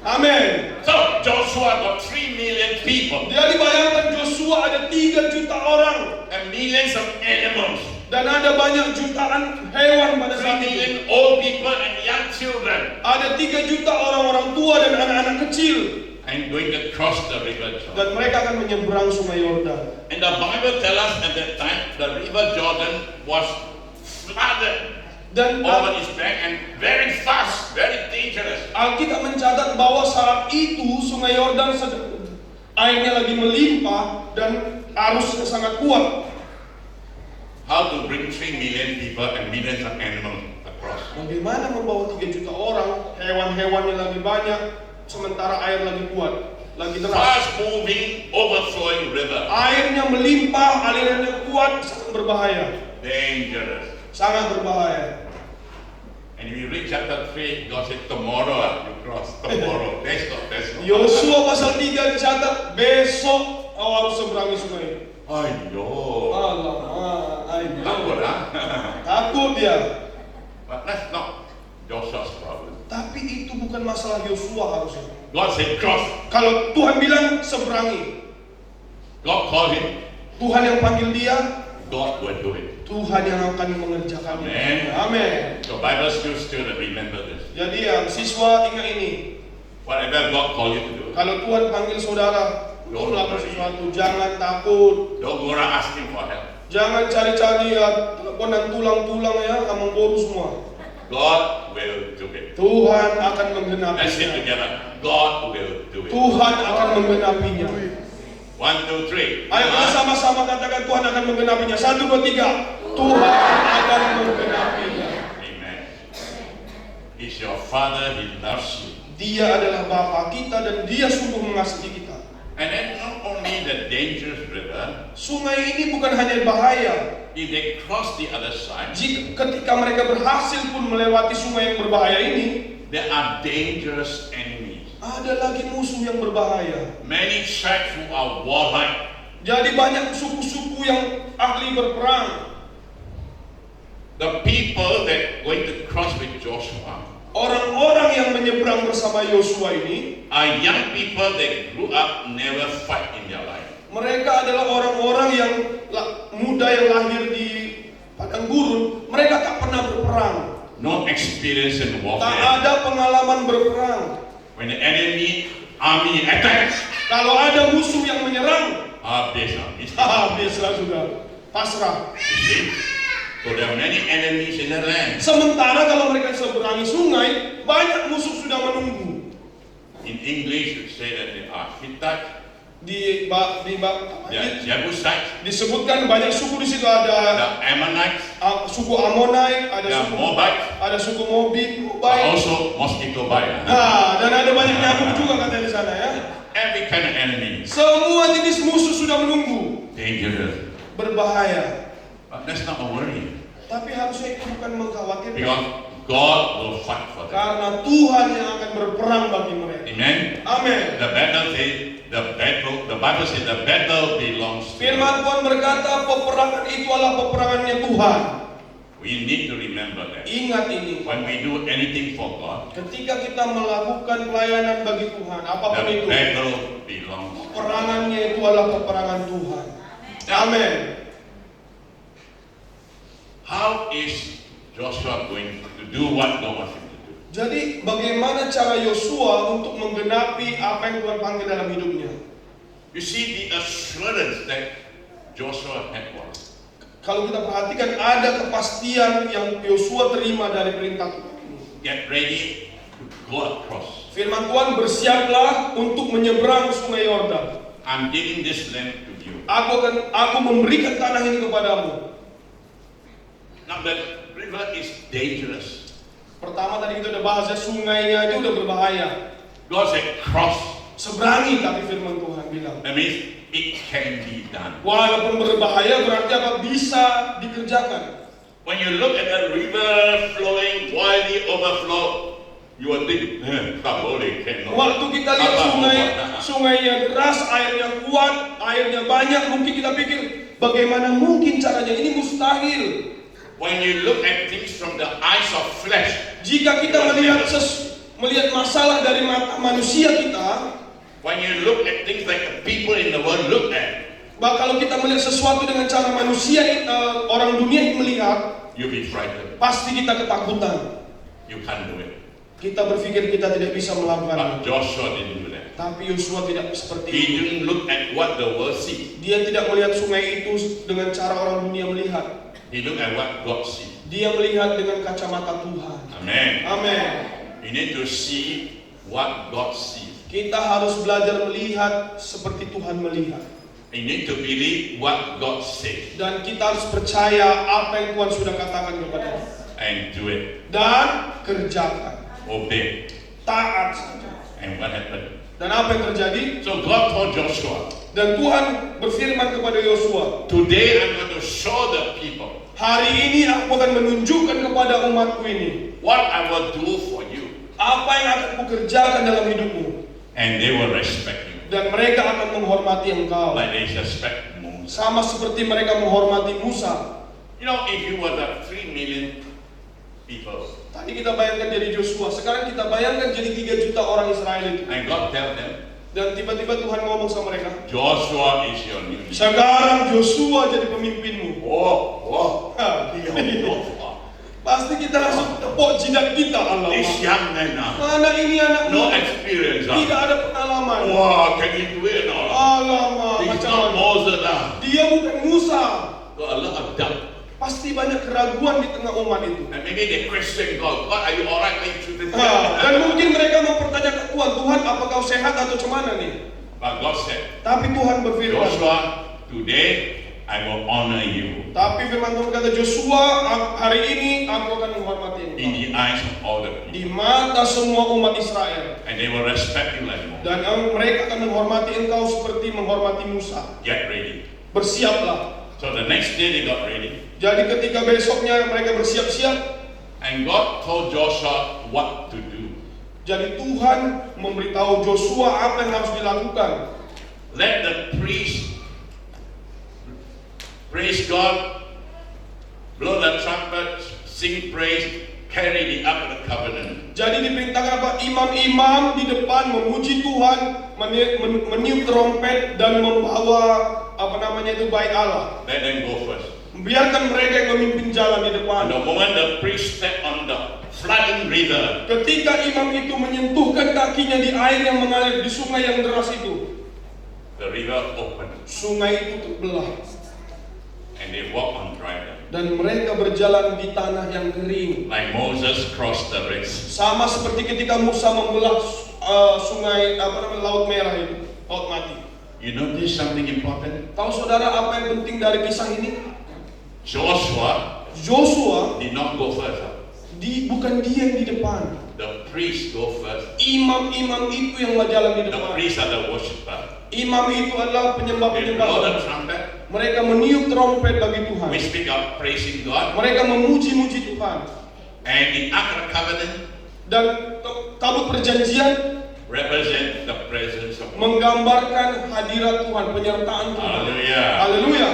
Amin. So Joshua got 3 million people Jadi bayangkan Joshua ada 3 juta orang and millions of animals. dan ada banyak jutaan hewan pada 3 saat itu. million old people and young children. Ada 3 juta orang-orang tua dan anak-anak kecil And going to cross the river Jordan. dan mereka akan menyeberang Sungai Yordan. And the Bible tells us at that time the river Jordan was flooded Dan over its bank and very fast, very dangerous. Alkitab mencatat bahwa saat itu Sungai Yordan airnya lagi melimpah dan arusnya sangat kuat. How to bring 3 million people and millions of animals across? Bagaimana membawa 3 juta orang, hewan-hewannya lagi banyak, sementara air lagi kuat, lagi deras. Fast moving, overflowing river. Airnya melimpah, alirannya kuat, sangat berbahaya. Dangerous. Sangat berbahaya. And if you read chapter 3, God said, tomorrow you cross. Tomorrow. That's not. Yosua pasal 3 dicatat, besok harus seberangi sungai. Ayo. Takut, Ayo. huh? Takut dia. But that's not Joshua's problem. Tapi itu bukan masalah Yosua harusnya. God said, cross. Kalau Tuhan bilang seberangi, God called him. Tuhan yang panggil dia, God will do it. Tuhan yang akan mengerjakannya. Amen. Amin. So Bible students remember this. Jadi ya, siswa ingat ini. Whatever God called you to do, Kalau Tuhan panggil saudara untuk melakukan sesuatu, jangan takut. don't go around asking for help. Jangan cari-cari ya teleponan tulang-tulang ya, kamu boru semua. God will do it. Tuhan akan Let's sit menggenapinya. together. God will do it. Tuhan akan menggenapinya. 1, 2, 3. Ayo kita sama-sama katakan Tuhan akan menggenapinya. 1, 2, 3. Tuhan akan menggenapinya. Amen. He's your Father. He loves you. Dia adalah Bapa kita dan Dia sungguh mengasihi kita. And then not only the dangerous river, Sungai ini bukan hanya bahaya. if they cross the other side, Ketika mereka berhasil pun melewati sungai yang berbahaya ini, there are dangerous enemies. ada lagi musuh yang berbahaya. Many tribes who are warlike. Jadi banyak suku-suku yang ahli berperang. The people that going to cross with Joshua Orang-orang yang menyeberang bersama Yosua ini, are young people that grew up never fight in their life. mereka adalah orang-orang yang muda yang lahir di padang gurun. Mereka tak pernah berperang, No experience in tak warfare. ada pengalaman berperang. When the enemy army attacks, Kalau ada musuh yang menyerang, habislah sudah, pasrah. You see? So there are many enemies in the land. Sementara kalau mereka seberangi sungai, banyak musuh sudah menunggu. In English, you say that they are Hittite, they are Jebusites, disebutkan banyak suku di situ, they ada are Ammonites, suku Amonite, they are Moabites, ada suku Moabit, but also mosquito bite. Nah, dan ada banyak nyamuk juga katanya di sana ya. Every kind of enemy. Semua jenis musuh sudah menunggu. Dangerous. Berbahaya. But that's not a worry. Tapi harusnya itu bukan mengkhawatirkan. Because God will fight for them. Karena Tuhan yang akan berperang bagi mereka. Amen. Amin. The Bible says the battle belongs to Firman God. Tuhan berkata peperangan itu adalah peperangannya Tuhan. We need to remember that. Ingat ini. When we do anything for God, Ketika kita melakukan pelayanan bagi Tuhan, apapun the itu, battle belongs. peperangannya itu adalah peperangan Tuhan. Amin. How is Joshua going to do what God wants him to do? Jadi bagaimana cara Yosua untuk menggenapi apa yang Tuhan panggil dalam hidupnya? You see the assurance that Joshua had was. Kalau kita perhatikan ada kepastian yang Yosua terima dari perintah Tuhan ini. Get ready to go across. Firman Tuhan, bersiaplah untuk menyeberang sungai Yordan. I'm giving this land to you. Aku memberikan tanah ini kepadamu. Now the river is dangerous. Pertama tadi kita udah bahas ya, sungainya aja udah berbahaya. God said cross. Seberangi, tapi firman Tuhan bilang. That means it can be done. Walaupun berbahaya berarti apa? Bisa dikerjakan. When you look at the river flowing, wildly overflow, you will think, tak boleh, cannot. Waktu kita lihat sungainya deras, airnya kuat, airnya banyak, mungkin kita pikir bagaimana mungkin caranya? Ini mustahil. When you look at things from the eyes of flesh, Jika kita melihat masalah dari mata manusia kita, when you look at things like the people in the world look at, kalau kita melihat sesuatu dengan cara manusia, orang dunia melihat, you'll be frightened. pasti kita ketakutan. You can't do it. Kita berpikir kita tidak bisa melakukannya. But Joshua didn't do that. Tapi Yosua tidak seperti He itu. didn't look at what the world sees. Dia tidak melihat sungai itu dengan cara orang dunia melihat. He looked at what God sees. Dia melihat dengan kacamata Tuhan. Amen. Amin. You need to see what God sees. Kita harus belajar melihat seperti Tuhan melihat. You need to believe what God says Dan kita harus percaya apa yang Tuhan sudah katakan kepada kita. and do it. Dan kerjakan. Obey. taat saja. And what happened? Dan apa yang terjadi? So God told Joshua, Dan Tuhan berfirman kepada Yosua, today I'm going to show the people hari ini aku akan menunjukkan kepada umatku ini what I will do for you. apa yang akan kukerjakan dalam hidupmu. And they will respect you. Dan mereka akan menghormati engkau. Like they respect Moses. Sama seperti mereka menghormati Musa. You know, if you were the 3 million people, Tadi kita bayangkan jadi Joshua, sekarang kita bayangkan jadi 3 juta orang Israel itu. and God tell them, Dan tiba-tiba Tuhan ngomong sama mereka, Joshua is your new leader. sekarang Joshua jadi pemimpinmu. Oh, Hah, Joshua. pasti kita langsung tepuk jidat kita, Allah. This young man now, Anak ini anak no muda, experience. tidak ada pengalaman. Wow, can he do it or not? Alamak, He's macam not mana? Moses now. Dia bukan Musa. Got a lot of doubt. Pasti banyak keraguan di tengah umat itu. And maybe they question God. God, are you alright going through this? Dan mungkin mereka mempertanyakan Tuhan, Tuhan apa kau sehat atau cemana nih? But God said, Tapi Tuhan berfirman, Joshua, today I will honor you tapi firman Tuhan kata Joshua, hari ini aku akan menghormati in engkau the eyes of all the people. di mata semua umat Israel. And they will respect you like Moses. Dan mereka akan menghormati engkau seperti menghormati Musa. Get ready. Bersiaplah. So the next day they got ready. Jadi ketika besoknya mereka bersiap-siap, And God told Joshua what to do. jadi Tuhan memberitahu Joshua apa yang harus dilakukan. Let the priest praise God, blow the trumpet, sing praise, carry the Ark of the Covenant. Jadi diperintahkan apa? Imam-imam di depan memuji Tuhan, meniup trompet dan membawa bait Allah. Let them go first. Biarkan mereka yang memimpin jalan di And depan. the moment the priest step on the flooding river, Ketika imam itu menyentuhkan kakinya di air yang mengalir di sungai yang deras itu, the river opened sungai itu terbelah and they walk on dry land. dan mereka berjalan di tanah yang kering. Like Moses crossed the Red Sea. Sama seperti ketika Musa membelah sungai Laut Merah itu, Laut Mati. You notice something important? Tahu saudara apa yang penting dari kisah ini? Joshua Joshua did not go first. bukan dia yang di depan. The priests go first. Imam-imam itu yang jalan di The depan. priests are the worshiper. Imam itu adalah They penyembah-penyembah. blow the trumpet. Mereka meniup trompet bagi Tuhan. We speak of praising God. Mereka memuji-muji Tuhan. And the Ark of the Covenant Dan tabut perjanjian represent the presence of God. menggambarkan hadirat Tuhan, penyertaan Tuhan. Hallelujah. Haleluya.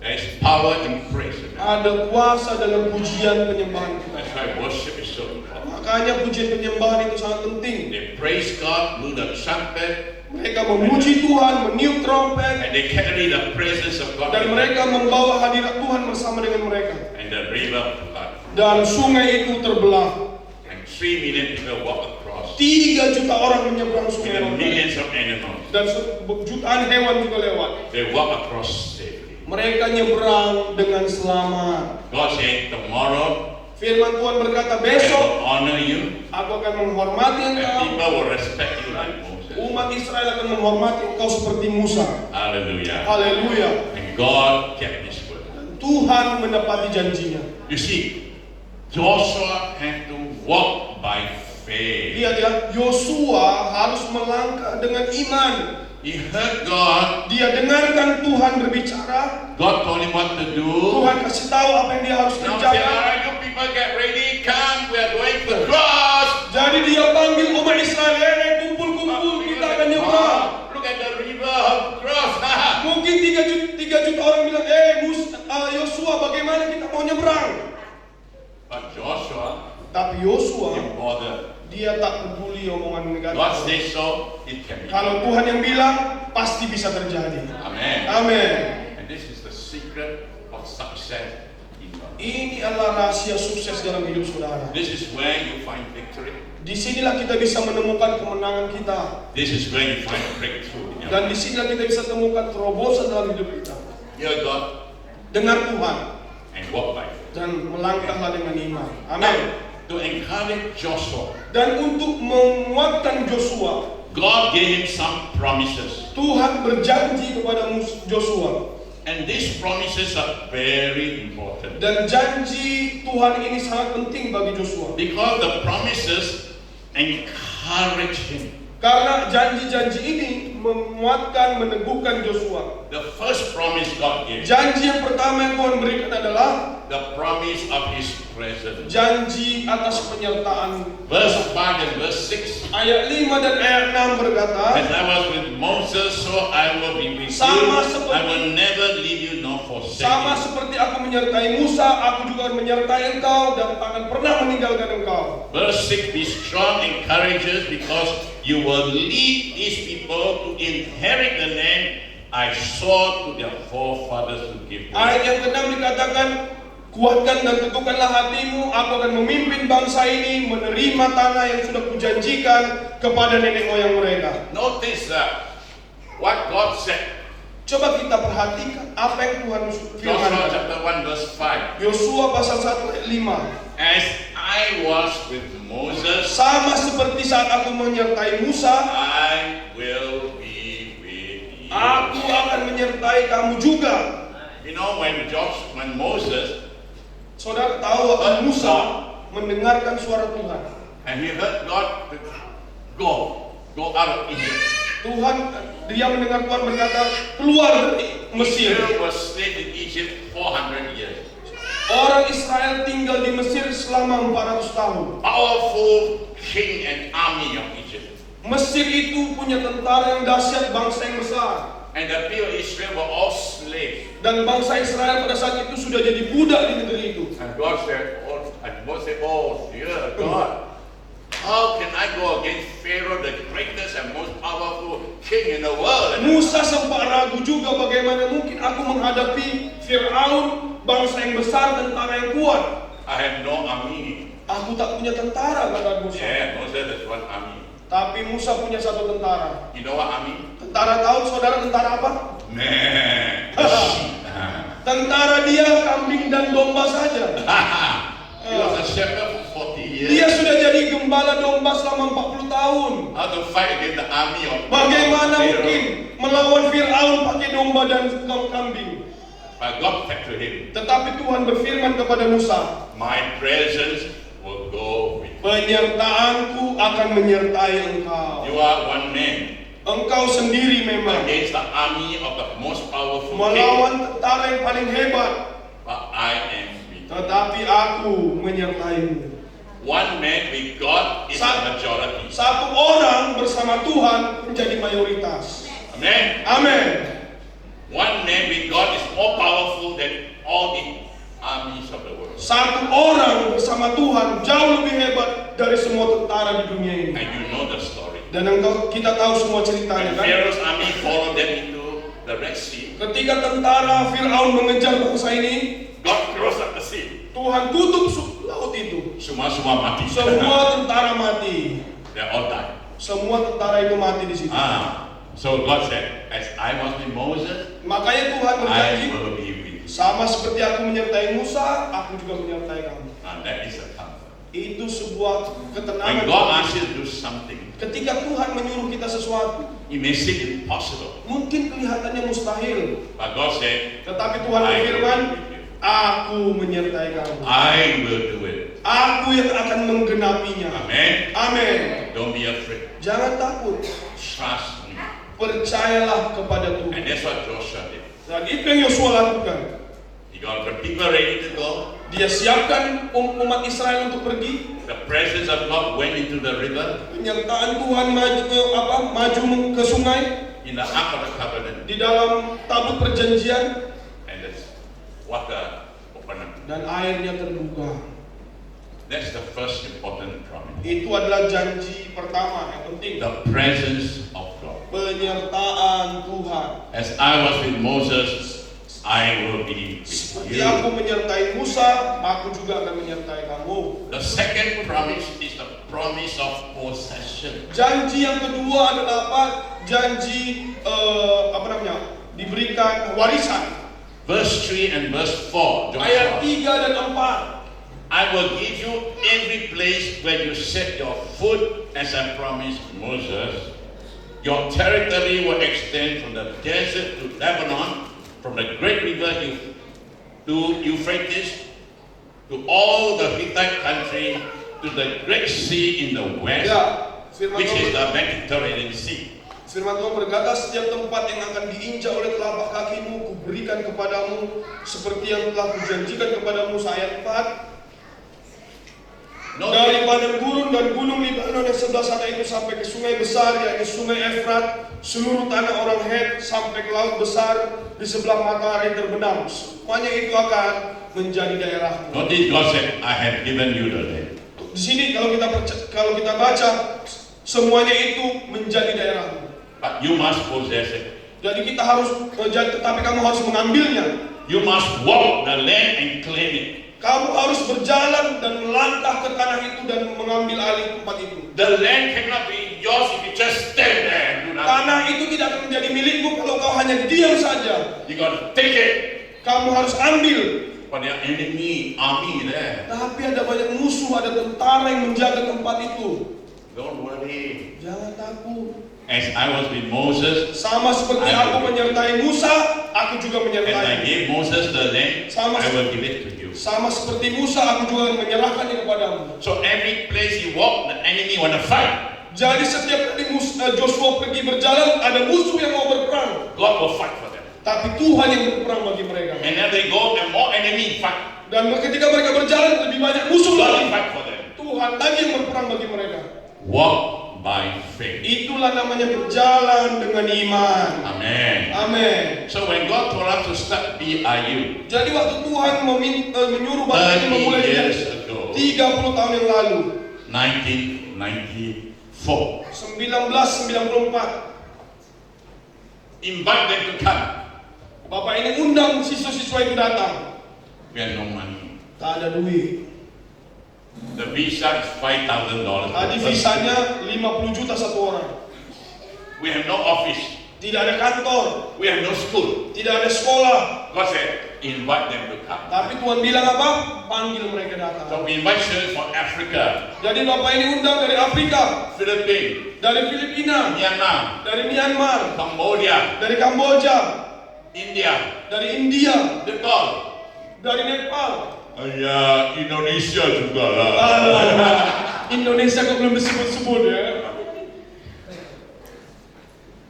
There is power in praise. Ada kuasa dalam pujian penyembahan kita. That's why worship is so important. Makanya pujian penyembahan itu sangat penting. They praise God, blow the trumpet, Mereka memuji Tuhan, meniup trompet, and they carry the presence of God. dan with them. mereka membawa hadirat Tuhan bersama dengan mereka. And the river flooded. Dan sungai itu terbelah. And 3 million people walk across. 3 juta orang menyeberang With sungai the Yordan. millions of animals. Dan jutaan hewan juga lewat. They walk across safely. Mereka nyeberang dengan selamat. God said, tomorrow Firman Tuhan berkata, I besok will honor you, aku akan menghormati and engkau. people will respect you like Moses. Umat Israel akan menghormati engkau seperti Musa. Hallelujah. Haleluya. And God kept his word. Tuhan menepati janjinya. You see, Joshua had to walk by faith. Lihat ya, Yosua harus melangkah dengan iman. He heard God. Dia dengarkan Tuhan berbicara. God told him what to do. Tuhan kasih tahu apa yang dia harus Now say, all kerjakan. right, you people get ready. Come, we are going to cross. Jadi dia panggil umat Israel, kumpul-kumpul, kita akan nyebrang. Look at the river, cross. Mungkin 3 juta orang bilang, Yosua bagaimana kita mau nyebrang? But Joshua Tapi Yosua, didn't bother. dia tak peduli omongan God negatif. says so, it can be. Kalau Tuhan yang bilang, pasti bisa terjadi. Amen. Amin. And this is the secret of success in God. Ini adalah rahasia sukses dalam hidup saudara. This is where you find victory. Disinilah kita bisa menemukan kemenangan kita. This is where you find breakthrough in your Dan life. disinilah kita bisa temukan terobosan dalam hidup kita. Hear God Dengar Tuhan and walk by faith. dan melangkahlah dengan iman. Now, Amin. to encourage Joshua, Dan untuk menguatkan Joshua, God gave him some promises. Tuhan berjanji kepada Joshua. And these promises are very important. Dan janji Tuhan ini sangat penting bagi Joshua. Because the promises encourage him. Karena janji-janji ini menguatkan, meneguhkan Joshua. The first promise God gave, Janji yang pertama yang Tuhan berikan adalah the promise of His presence. janji atas penyertaan. Verse 5 and verse 6. Ayat 5 dan ayat 6 berkata, As I was with Moses, so I will be with you. Sama seperti- I will never leave you nor forsake sama you. seperti aku menyertai Musa, aku juga akan menyertai engkau dan takkan pernah meninggalkan engkau. Verse 6, be strong and courageous because you will lead these people to inherit the land I swore to their forefathers to give them. Ayat yang ke-6 dikatakan, kuatkan dan teguhkanlah hatimu, aku akan memimpin bangsa ini menerima tanah yang sudah kujanjikan kepada nenek moyang mereka. Notice what God said. Coba kita perhatikan apa yang Tuhan Joshua firmankan. chapter 1 verse 5. Yosua pasal 1 ayat 5. As I was with Moses, Sama seperti saat aku menyertai Musa, I will be with you. aku akan menyertai kamu juga. You know when Moses Saudara tahu waktu Musa mendengarkan suara Tuhan. and he heard God go out of Egypt. Dia mendengar Tuhan berkata, keluar dari Mesir. Israel was stayed in Egypt 400 years. Orang Israel tinggal di Mesir selama 400 tahun. Powerful king and army of Egypt. Mesir itu punya tentara yang dahsyat, bangsa yang besar. And the people of Israel were all slaves. Dan bangsa Israel pada saat itu sudah jadi budak di negeri itu. And God said, oh dear God, how can I go against Pharaoh, the greatest and most powerful king in the world? Musa sempat ragu juga bagaimana mungkin aku menghadapi Fir'aun, bangsa yang besar, tentara yang kuat. I have no army. Aku tak punya tentara, kata Musa. Yeah, Moses has one army. Tapi Musa punya satu tentara. You know what army? Tentara, tahu saudara tentara apa? Man. Tentara dia kambing dan domba saja. He was a shepherd for 40 years. Dia sudah jadi gembala domba selama 40 tahun. How to fight against the army of Bagaimana Pharaoh. mungkin melawan Fir'aun pakai domba dan kambing? But God said to him, Tetapi Tuhan berfirman kepada Musa, my presence will go with you. penyertaanku akan menyertai engkau. You are one man Engkau sendiri memang against the army of the most powerful king, melawan tentara yang paling hebat, but I am with you. tetapi aku menyertaimu. One man with God is Sa- a majority. Satu orang bersama Tuhan menjadi mayoritas. Amen. Amin. One man with God is more powerful than all the armies of the world. Satu orang bersama Tuhan jauh lebih hebat dari semua tentara di dunia ini. And you know the story. Dan kita tahu semua ceritanya When kan? Pharaoh's army followed them into the Red Sea, Ketika tentara Fir'aun mengejar bangsa ini, God closed up the sea. Tuhan tutup laut itu. Semua mati. Semua tentara mati. They all died. Semua tentara itu mati di situ. So God said, as I was with Moses, Makanya Tuhan berjanji, I will be with you. sama seperti aku menyertai Musa, aku juga menyertai kamu. That is a comfort. Itu sebuah When ketenangan. God asks you to do something, Ketika Tuhan menyuruh kita sesuatu, it may seem impossible. mungkin kelihatannya mustahil, But God said, tetapi Tuhan I will berfirman, be with you. aku menyertai kamu. I will do it. Aku yang akan menggenapinya. Amen. Amin. Don't be afraid. Jangan takut, Trust me. percayalah kepada And Tuhan. that's what Joshua did. Dan itu yang Yosua lakukan. He got the people ready to go. Dia siapkan umat Israel untuk pergi. The presence of God went into the river Penyertaan Tuhan maju ke sungai in the Ark of the Covenant. di dalam tabut perjanjian And the water opened up. dan airnya terbuka. That's the first important promise. Itu adalah janji pertama yang penting. The presence of God. Penyertaan Tuhan. As I was with Moses, I will be with Seperti you. aku menyertai Musa, aku juga akan menyertai kamu. The second promise is the promise of possession. Janji yang kedua adalah apa? Janji diberikan warisan. Verse 3 and verse 4. Ayat Joshua, 3 dan 4. I will give you every place where you set your foot as I promised Moses. Your territory will extend from the desert to Lebanon, from the great river to Euphrates, to all the Hittite country, to the great sea in the west, Ya, firman which is Tuhan, the Mediterranean Sea. firman Tuhan berkata, setiap tempat yang akan diinjak oleh telapak kakimu, kuberikan kepadamu, seperti yang telah kujanjikan kepadamu. Ayat 4. Dari padang gurun dan gunung Libanon yang sebelah sana itu sampai ke sungai besar, yakni sungai Efrat, seluruh tanah orang Het sampai ke laut besar di sebelah matahari terbenam, semuanya itu akan menjadi daerahmu. Notice God said, I have given you the land. Di sini kalau kita baca, semuanya itu menjadi daerahmu. But you must possess it. Jadi kita harus, tetapi kamu harus mengambilnya. You must walk the land and claim it. Kamu harus berjalan dan melangkah ke tanah itu dan mengambil alih tempat itu. The land cannot be yours if you just stand there and do nothing. Tanah itu tidak akan menjadi milikmu kalau kau hanya diam saja. You got to take it. Kamu harus ambil. But there are enemy army there. Tapi ada banyak musuh, ada tentara yang menjaga tempat itu. Don't worry. Jangan takut. As I was with Moses, Sama seperti aku menyertai Musa, aku juga as I menyertai. gave Moses the land, Sama- I will give it to you. Sama seperti Musa, aku juga menyerahkannya kepadamu. So every place you walk, the enemy want to fight. Jadi setiap kali Joshua pergi berjalan, ada musuh yang mau berperang. God will fight for them. Tapi Tuhan yang berperang bagi mereka. And then they go and more enemy fight. Dan ketika mereka berjalan, lebih banyak musuh God will lagi. fight for them. Tuhan lagi yang berperang bagi mereka. Walk by faith. Itulah namanya berjalan dengan iman. Amen. Amin. So when God told us to start BIU Jadi waktu Tuhan menyuruh Bapak ini 30 memulai years ago, 30 tahun yang lalu, 1994, 1994, invite them to come. Bapak ini undang siswa-siswa itu datang. We have no money. Tak ada duit. The visa is $5,000. Tadi visanya 50 juta satu orang. We have no office. Tidak ada kantor, We have no school. tidak ada sekolah. God said, invite them to come. Tapi Tuhan bilang apa? Panggil mereka datang. So we invite students from Africa, Jadi Bapak ini undang dari Afrika, Philippines, dari Filipina, Myanmar, dari Myanmar, Cambodia, dari Kamboja, India, dari India, Nepal. dari Nepal. Ya, Indonesia juga lah. Indonesia kok belum disebut-sebut ya.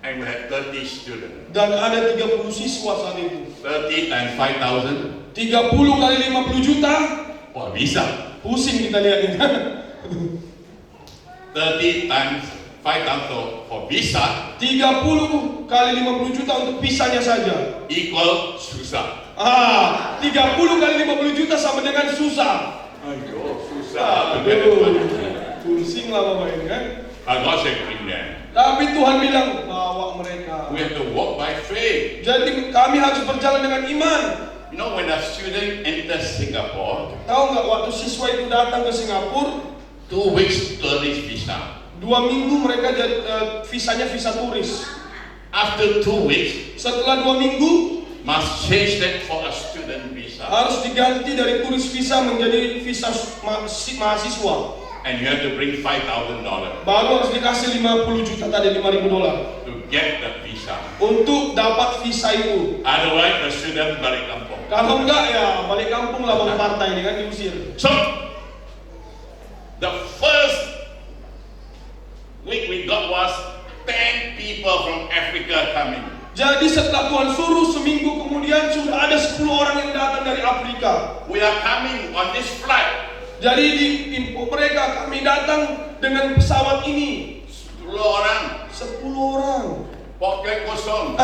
And we had 30 students. Dan ada 30 siswa saat itu. 30 times 5,000. 30 kali 50 juta. Wah, bisa. Pusing kita lihat ini. 30 times 5,000 for visa 30 kali 50 juta untuk pisahnya saja. equal susah. 30 kali 50 juta sama dengan susah. Ayo, susah. to get the money. Pusing lah Bapak ini kan. But God said, bring them. Tapi Tuhan bilang, bawa mereka. We have to walk by faith. Jadi kami harus berjalan dengan iman. You know, when a student enters Singapore, Tahu nggak waktu siswa itu datang ke Singapura, 2 weeks tourist visa. 2 minggu mereka visanya visa turis. After 2 weeks, Setelah 2 minggu must change that for a student visa. harus diganti dari turis visa menjadi visa mahasiswa. And you have to bring $5,000 Baru harus dikasih 50 juta tadi, $5.000 to get the visa. untuk dapat visa itu. Otherwise, the student balik kampung. Kalau enggak ya balik kampung lah Bang Partai ini kan diusir. So, the first week we got was 10 people from Africa coming. Jadi setelah Tuhan suruh seminggu kemudian sudah ada 10 orang yang datang dari Afrika. We are coming on this flight. Jadi di info mereka kami datang dengan pesawat ini 10 orang, 10 orang. pocket kosong,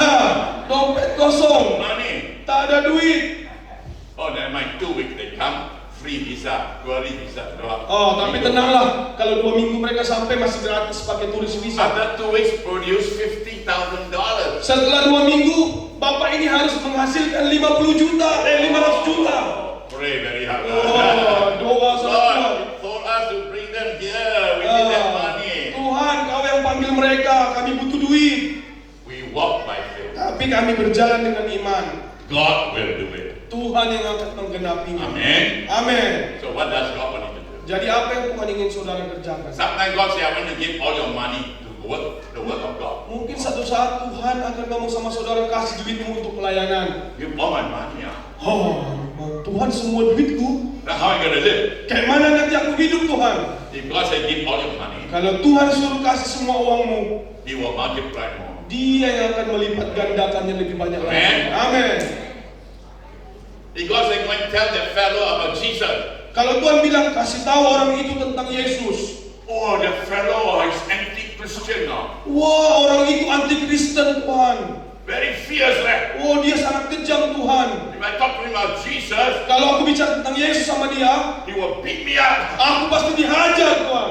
Dompet kosong, money. tak ada duit. Oh, never mind. 2 weeks they come, free visa, tourist visa. Tapi tenanglah, kalau 2 minggu mereka sampai masih gratis pakai turis visa. After 2 weeks, produce $50,000. Setelah 2 minggu, Bapak ini harus menghasilkan 500 juta. Pray very hard. Doa sangat kuat. Lord told us to bring them here. We need that money. Tuhan, Kau yang panggil mereka, kami butuh duit. We walk by faith. Tapi kami berjalan dengan iman. God will do it. Tuhan yang akan menggenapinya. Amen. Amin. So what does God want you to do? Jadi apa yang Tuhan ingin saudara kerjakan? Sometimes God say, I want to give all your money to go the work of God. Mungkin satu saat Tuhan akan ngomong sama saudara, kasih duitmu untuk pelayanan. You all my money, yeah. Oh, Tuhan semua duitku. Now how are you going to live? Kayak mana nanti aku hidup Tuhan? If God said give all your money, Kalau Tuhan suruh kasih semua uangmu, He will multiply more. Dia yang akan melipat gandakannya lebih banyak lagi. Amen. Amin. If God said go and tell that fellow about Jesus, Kalau Tuhan bilang kasih tahu orang itu tentang Yesus, oh, the fellow is anti-Christian now. wah orang itu anti Kristen Tuhan. Very fierce, right? Oh dia sangat kejam Tuhan. If I talk to him about Jesus, Kalau aku bicara tentang Yesus sama dia, he will beat me up. aku pasti dihajar Tuhan.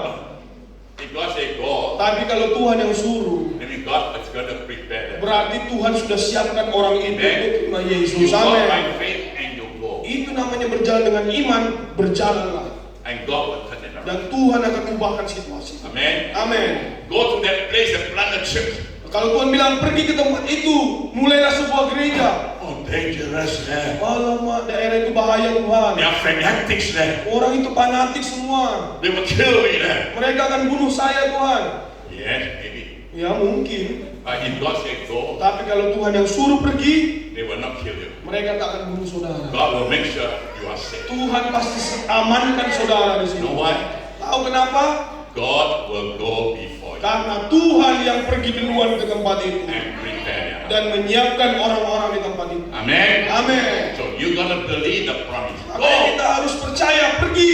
If God say go, Tapi kalau Tuhan yang suruh, maybe God is going to prepare them. berarti Tuhan sudah siapkan orang itu Amen. untuk terima You Yesus. walk Amin. by faith and you go. Itu namanya berjalan dengan iman, berjalanlah. And God will turn it around. Dan Tuhan akan ubahkan situasi. Amen. Amin. Go to that place and plant a church. Kalau Tuhan bilang pergi ke tempat itu, mulailah sebuah gereja. Oh, dangerous there. Alamak, daerah itu bahaya Tuhan. They are fanatics there. Orang itu fanatik semua. They will kill me there. Mereka akan bunuh saya Tuhan. Yes, maybe. Ya mungkin. But if God say go, Tapi kalau Tuhan yang suruh pergi, they will not kill you. mereka tak akan bunuh saudara. God will make sure you are safe. Tuhan pasti amankan saudara di You sini. know why? Tahu kenapa? God will go before you Karena Tuhan yang pergi duluan ke tempat itu and prepare them. dan menyiapkan orang-orang di tempat itu. Amen. Amin. So you're gonna believe the promise. Makanya Go, kita harus percaya, pergi,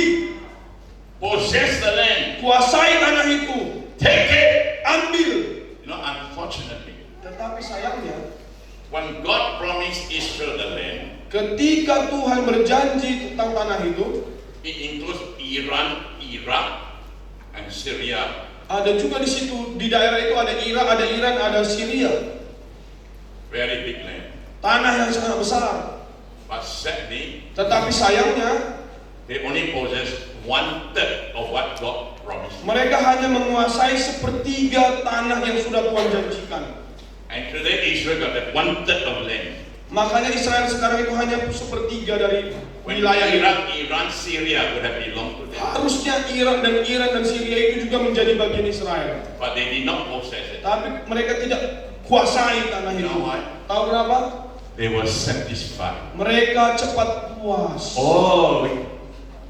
possess the land, kuasai tanah itu, take it. ambil. You know, unfortunately, Tetapi sayangnya, when God promised Israel the land, ketika Tuhan berjanji tentang tanah itu, it includes Iran, Iraq, and Syria. ada juga di situ, di daerah itu ada Irak, ada Iran, ada Syria. Very big land. Tanah yang sangat besar. But sadly, Tetapi sayangnya, they only possess 1/3 of what God promised. mereka hanya menguasai sepertiga tanah yang sudah Tuhan janjikan. And today Israel got that 1/3 of land. Makanya Israel sekarang itu hanya sepertiga dari When wilayah Iraq, Iran, Syria would have belonged to them. Harusnya Irak dan Syria itu juga menjadi bagian Israel. But they did not possess it. Tapi mereka tidak kuasai tanah You itu. know why? Tahu kenapa? They were satisfied. Mereka cepat puas. Oh,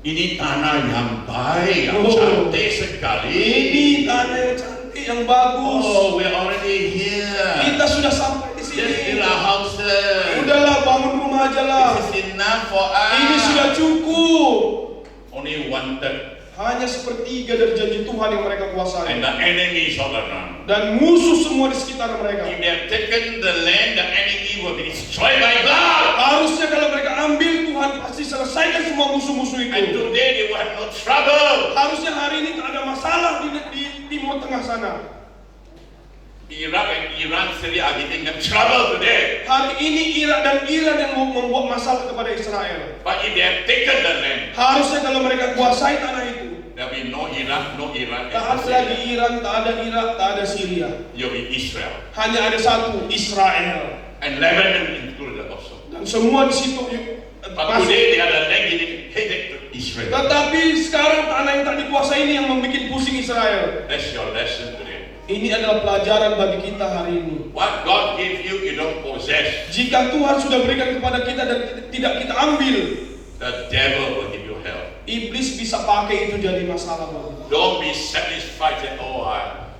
ini tanah yang baik, yang Oh. cantik sekali. Ini tanah yang cantik, yang bagus. Oh, we're already here. Kita sudah sampai di Just sini. build our houses. Udahlah, bangun rumah aja lah. This is enough for us. Ini sudah cukup. Only 1/3. Hanya sepertiga dari janji Tuhan yang mereka kuasai. And the enemies all around. Dan musuh semua di sekitar mereka. If they have taken the land, the enemy will be destroyed by God. Harusnya kalau mereka ambil, Tuhan pasti selesaikan semua musuh-musuh And itu. today they will have no trouble. Harusnya hari ini tak ada masalah di Timur Tengah sana. Iraq and Iran, Syria are giving them trouble today. Hari ini Irak dan Iran yang membuat masalah kepada Israel. But if they have taken the land, Harusnya kalau mereka kuasai tanah itu, there will be no Iraq, no Iran, tak and ada Syria. lagi Iran, tak ada Irak, tak ada Syria. You'll be Israel. Hanya ada satu, Israel. And Lebanon included also. Dan semua di situ But masuk. today they are the land giving headache to Israel. Tetapi sekarang tanah yang tak dikuasai ini yang membuat pusing Israel. That's your lesson today. Ini adalah pelajaran bagi kita hari ini. What God gave you, you don't possess. Jika Tuhan sudah berikan kepada kita dan tidak kita ambil, The devil will give you hell. iblis bisa pakai itu jadi masalah bagi kita. Don't be satisfied that, oh,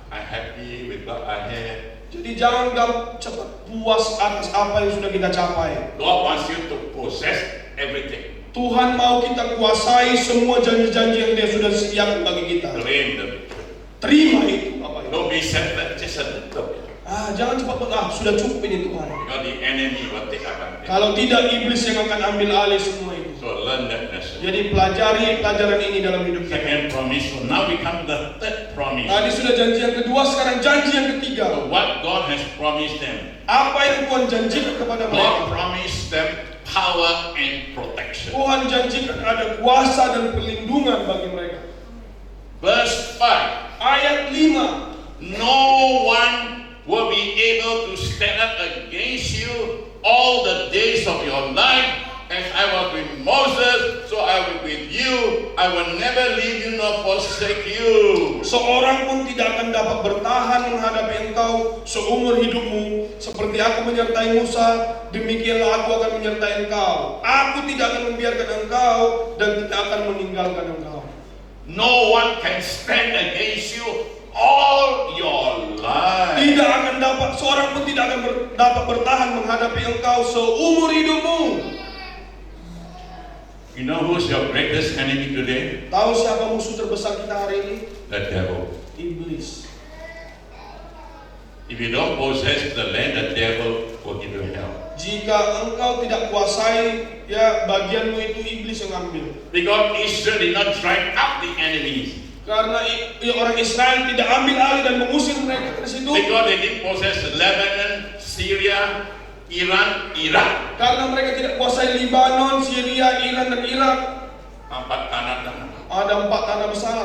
I'm happy with what I have. Jadi jangan cepat puas atas apa yang sudah kita capai. God wants you to possess everything. Tuhan mau kita kuasai semua janji-janji yang Dia sudah sediakan bagi kita. Claim the victory. Terima itu Bapak Ibu. Don't be satisfied just a little bit. Jangan cepat sudah cukup ini Tuhan. Because the enemy will take advantage. Kalau tidak, iblis yang akan ambil alih semua itu. So learn that lesson. Jadi pelajari pelajaran ini dalam hidup kita. Second promise. So now we come to the third promise. Tadi sudah janji yang kedua, sekarang janji yang ketiga. So what God has promised them. Apa yang Tuhan janjikan kepada God mereka? promised them power and protection. Tuhan janjikan ada kuasa dan perlindungan bagi mereka. Verse 5. Ayat 5. No one will be able to stand up against you all the days of your life. As I was with Moses, so so I will be with you. I will never leave you nor forsake you. Seorang pun tidak akan dapat bertahan menghadapi engkau seumur hidupmu. Seperti aku menyertai Musa, demikianlah aku akan menyertai engkau. Aku tidak akan membiarkan engkau dan tidak akan meninggalkan engkau. No one can stand against you all your life. Tidak akan dapat, seorang pun tidak akan dapat bertahan menghadapi engkau seumur hidupmu. You know who's your greatest enemy today? Tahu siapa musuh terbesar kita hari ini? The devil. Iblis. If you don't possess the land, the devil will give you hell. Jika engkau tidak kuasai, ya bagianmu itu iblis yang ambil. Because Israel did not drive out the enemies. Karena orang Israel tidak ambil alih dan mengusir mereka dari situ. Because they didn't possess Lebanon, Syria, Iran, Iraq. Karena mereka tidak kuasai Lebanon, Syria, Iran dan Irak. 4 tanah. Ada 4 tanah besar.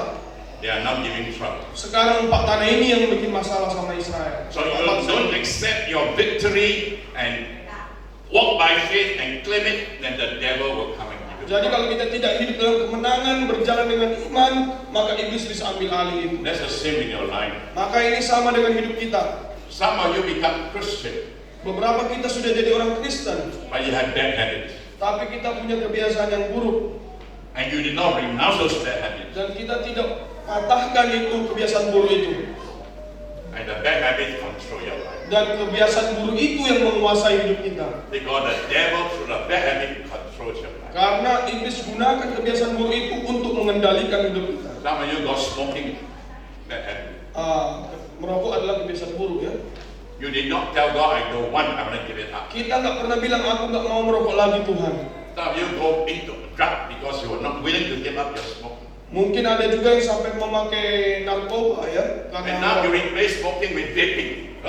They are now giving trouble. Sekarang 4 tanah ini yang bikin masalah sama Israel. So you don't accept your victory and walk by faith and claim it, then the devil will come and give you. Jadi kalau kita tidak hidup dalam kemenangan, berjalan dengan iman, maka iblis bisa ambil alih itu. That's the same in your life. Maka ini sama dengan hidup kita. Some of you become Christian, Beberapa kita sudah jadi orang Kristen, but you have bad habits. tapi kita punya kebiasaan yang buruk. And you did not renounce those bad habits. Dan kita tidak patahkan itu kebiasaan buruk itu. And the bad habits control your life. Dan kebiasaan buruk itu yang menguasai hidup kita. Because the devil through the bad habit controls your life. Karena iblis gunakan kebiasaan buruk itu untuk mengendalikan hidup kita. Some of you got smoking, bad habit. Merokok adalah kebiasaan buruk ya. You did not tell God, I don't want, I want to give it up. Kita nggak pernah bilang aku nggak mau merokok lagi Tuhan. Some of you go into drug because you are not willing to give up your smoking. Mungkin ada juga yang sampai memakai narkoba ya. And now you replace smoking with vaping.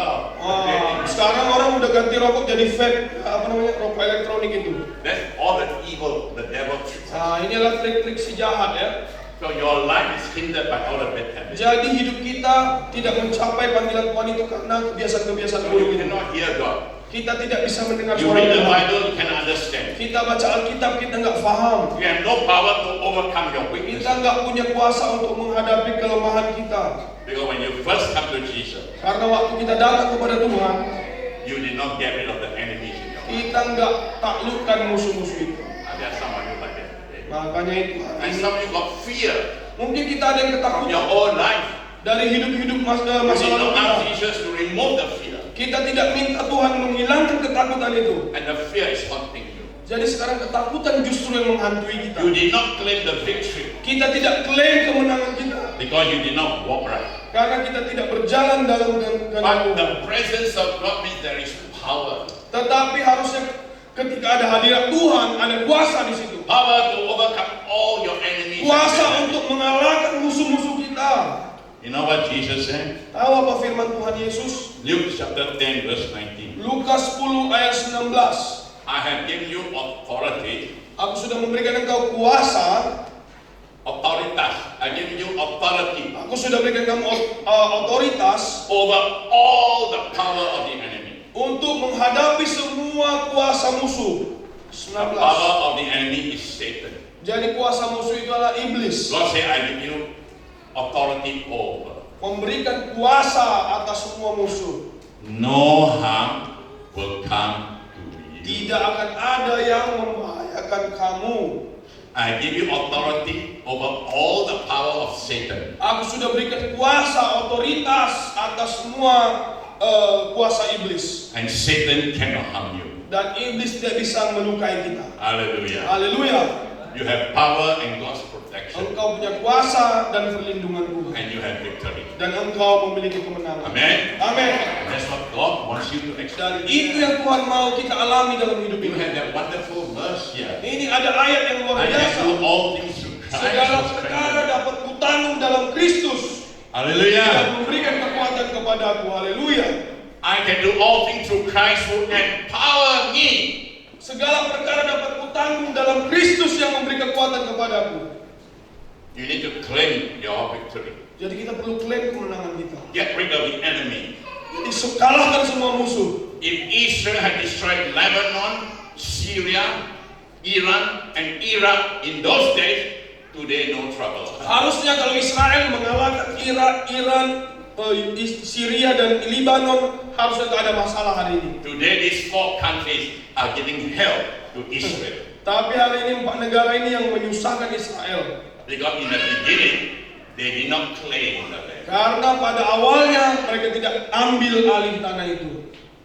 Sekarang orang udah ganti rokok jadi vape, apa namanya, rokok elektronik itu. That's all the evil, the devil tricks. Ini adalah trik-trik si jahat ya. So your life is hindered by all the bad habits. Jadi hidup kita tidak mencapai panggilan Tuhan itu karena kebiasaan-kebiasaan So buruk you itu. cannot hear God. Kita tidak bisa mendengar You suara read the Tuhan. Bible, you cannot understand. Kita baca Alkitab, kita nggak paham. You have no power to overcome your weakness. Kita nggak punya kuasa untuk menghadapi kelemahan kita. Because when you first come to Jesus, Karena waktu kita datang kepada Tuhan, you did not get rid of the enemies in your life. kita nggak taklukkan musuh-musuh itu. There are some of you like that today. Makanya itu hari And ini, some of you got fear mungkin kita ada yang from ketakutan your own life. dari hidup-hidup You did masa lalu not kita. ask Jesus to remove the fear. Kita tidak minta Tuhan menghilangkan ketakutan itu. And the fear is haunting you. Jadi sekarang ketakutan justru yang menghantui kita. You did not claim the victory Kita tidak klaim kemenangan kita because you did not walk right. karena kita tidak berjalan dalam But kehendak the Tuhan. presence of God means there is power. Tetapi harusnya ketika ada hadirat Tuhan, ada kuasa di situ. Power to overcome all your enemies. Kuasa untuk mengalahkan musuh-musuh kita. You know what Jesus said? Tahu apa firman Tuhan Yesus? Luke chapter 10 verse 19. Lukas 10 ayat 19. I have given you authority, Aku sudah memberikan engkau kuasa. authoritas. I give you authority Aku sudah berikan kamu otoritas over all the power of the enemy. untuk menghadapi semua kuasa musuh. The 19. power of the enemy is Satan. Jadi kuasa musuh itu adalah iblis. God said, I give you authority over. Memberikan kuasa atas semua musuh. No harm will come to you. Tidak akan ada yang membahayakan kamu. I give you authority over all the power of Satan. Aku sudah berikan kuasa, otoritas atas semua kuasa iblis. And Satan cannot harm you. Dan iblis tidak bisa melukai kita. Hallelujah. Haleluya. You have power and God's protection. Engkau punya kuasa dan perlindungan Tuhan. And you have victory. Dan engkau memiliki kemenangan. Amen. Amin. That's what God wants you to Dan experience. itu yang Tuhan mau kita alami dalam hidup You ini. have that wonderful verse here. Ini ada ayat yang luar I can biasa. do all things through Christ. Segala who perkara strengthens. dapat kutanggung dalam Kristus dan Hallelujah. memberikan kekuatan kepadaku. Haleluya. I can do all things through Christ who empower me. Segala perkara dapat kutanggung dalam Kristus yang memberi kekuatan kepadaku. You need to claim your victory. Jadi kita perlu klaim kemenangan kita. Get rid of the enemy. Jadi kalahkan semua musuh. If Israel had destroyed Lebanon, Syria, Iran, and Iraq in those days, today no trouble. Harusnya kalau Israel mengalahkan Iran, Syria dan Lebanon, harusnya tak ada masalah hari ini. Today these four countries are giving help to Israel. Tapi hari ini 4 negara ini yang menyusahkan Israel. Because in the beginning, they did not claim the land. Karena pada awalnya mereka tidak ambil alih tanah itu.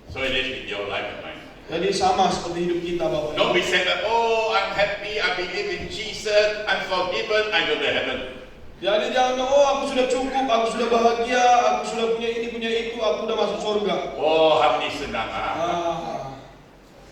So it is with your life and mine. Jadi sama seperti hidup kita, Bapak. Don't be said that, oh, I'm happy, I believe in Jesus, I'm forgiven, I go to heaven. Jadi jangan, oh aku sudah cukup, aku sudah bahagia, aku sudah punya ini, punya itu, aku sudah masuk surga. Oh, hati senang.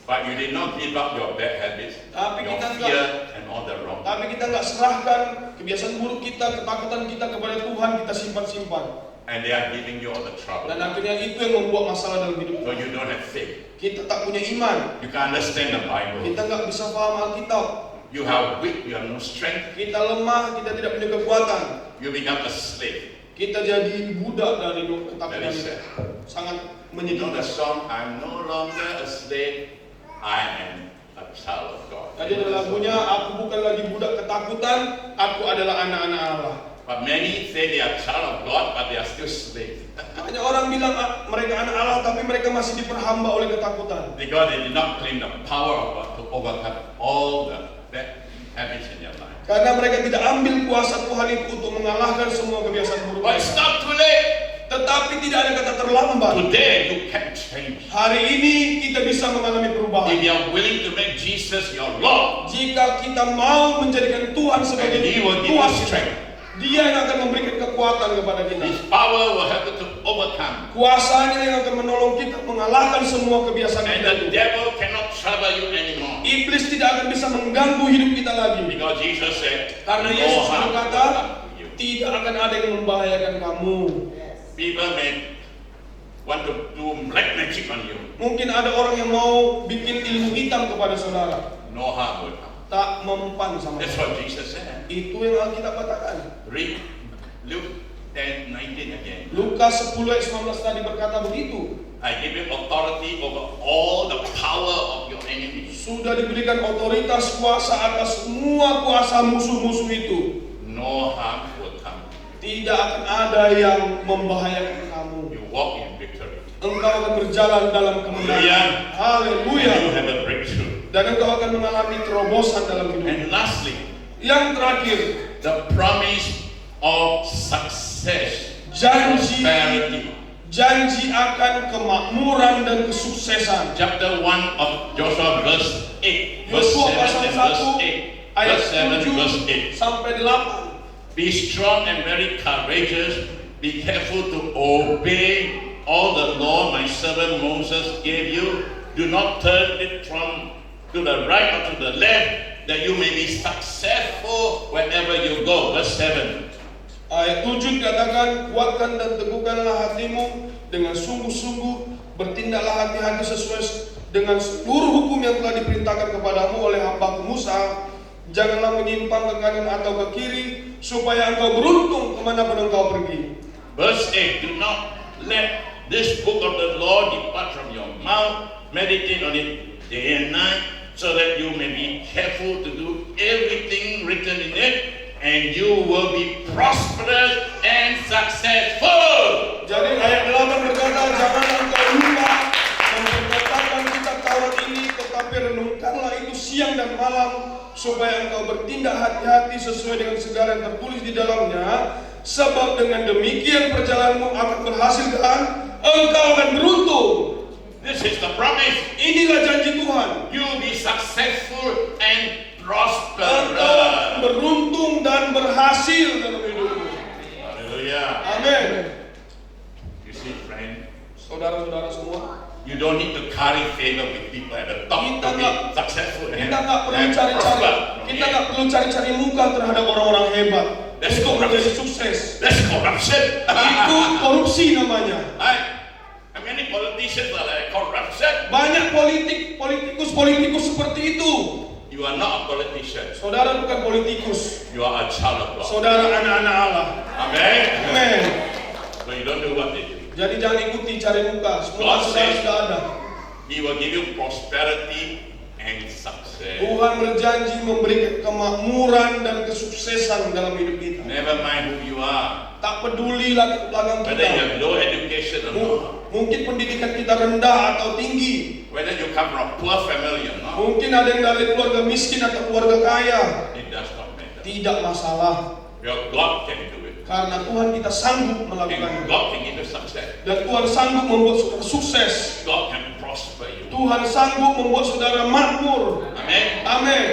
But you did not give up your bad habits, Tapi your kita fear, and all the wrong. Tapi kita nggak serahkan kebiasaan buruk kita, ketakutan kita kepada Tuhan, kita simpan-simpan. And they are giving you all the trouble. Dan akhirnya itu yang membuat masalah dalam hidup So kita. you don't have faith. Kita tak punya iman, You can't understand the Bible. kita nggak bisa paham Alkitab. You are weak, you have no strength. Kita lemah, kita tidak punya kekuatan. You become a slave. Kita jadi budak dari ketakutan Very itu. sad. Sangat You know the menyedihkan. song, I'm no longer a slave, I am a child of God. Jadi ada lagunya, aku bukan lagi budak ketakutan, aku adalah anak-anak Allah. But many say they are child of God, but they are still slaves. Banyak orang bilang mereka anak Allah, tapi mereka masih diperhamba oleh ketakutan. Because they did not claim the power of God to overcome all the bad habits in their life. Karena mereka tidak ambil kuasa Tuhan itu untuk mengalahkan semua kebiasaan buruk But it's not too late. Tetapi tidak ada kata terlambat. Today you can change. Hari ini kita bisa mengalami perubahan. If you are willing to make Jesus your Lord, Jika kita mau menjadikan Tuhan sebagai and He will give Tuhan, you strength. Dia yang akan memberikan kekuatan kepada kita. His power will help you to overcome. Kuasanya yang akan menolong kita mengalahkan semua kebiasaan And kita the itu. devil cannot trouble you anymore. Iblis tidak akan bisa mengganggu hidup kita lagi. Because Jesus said, Karena no Yesus harm will berkata, come to you. tidak akan ada yang membahayakan kamu. People may want to do black magic on you. Mungkin ada orang yang mau bikin ilmu hitam kepada saudara. No harm will come. Tak mempan sama That's saudara. what Jesus said. Itu yang Alkitab katakan. Read Luke 10:19 again. Lukas 10 ayat 19 tadi berkata begitu. I give you authority over all the power of your enemies. Sudah diberikan otoritas kuasa atas semua kuasa musuh-musuh itu. No harm will come. Tidak akan ada yang membahayakan kamu. You walk in victory. Engkau akan berjalan dalam kemenangan. And Haleluya. you have a breakthrough. Dan engkau akan mengalami terobosan dalam hidup. And lastly, Yang terakhir, the promise of success, Janji. prosperity. janji akan kemakmuran dan kesuksesan. Chapter 1 of Joshua verse 8, verse Yosua 7 pasal and verse 1 8. ayat Verse 7, verse 7 8. sampai 8. Be strong and very courageous. Be careful to obey all the law my servant Moses gave you. Do not turn it from to the right or to the left, that you may be successful wherever you go. Verse 7. Ayat 7 katakan, kuatkan dan teguhkanlah hatimu dengan sungguh-sungguh, bertindaklah hati-hati sesuai dengan seluruh hukum yang telah diperintahkan kepadamu oleh hamba Musa. Janganlah menyimpang ke kanan atau ke kiri, supaya engkau beruntung kemanapun engkau pergi. Verse 8. Do not let this book of the law depart from your mouth. Meditate on it day and night, so that you may be careful to do everything written in it, and you will be prosperous and successful. Jadi ayat 8 berkata, jangan engkau lupa memperkatakan kitab Taurat ini, tetapi renungkanlah itu siang dan malam, supaya engkau bertindak hati-hati sesuai dengan segala yang tertulis di dalamnya. Sebab dengan demikian perjalananmu akan berhasil dan engkau akan beruntung. This is the promise. Inilah janji Tuhan. You will be successful and Engkau prosperous. beruntung dan berhasil dalam hidupmu. Hallelujah. Amin. You see, friend, Saudara-saudara semua, you don't need to curry favor with people at the top to be successful and kita nggak perlu and cari-cari, prosper. kita nggak perlu cari-cari muka terhadap orang-orang hebat That's untuk menjadi corruption. sukses. That's corruption. Itu korupsi namanya. I many politicians are like corruption. Banyak politikus seperti itu. You are not a politician. Saudara bukan politikus. You are a child of God. Saudara anak-anak Allah. Amen. Amin. So you don't do what they do. Jadi jangan ikuti cari muka. Semua God saudara says- sudah ada. He will give you prosperity and success. Tuhan berjanji memberi kemakmuran dan kesuksesan dalam hidup kita. Never mind who you are, Tak peduli latar belakang whether you kita. have low education or not, Mungkin pendidikan kita rendah atau tinggi. whether you come from a poor family or not, Mungkin ada yang dari keluarga miskin atau keluarga kaya. it does not matter. Tidak masalah. Your God can do it. Karena Tuhan kita sanggup And melakukannya. God can give you success. Dan Tuhan sanggup membuat saudara sukses. God can prosper you. Tuhan sanggup membuat saudara makmur. Amen. Amin.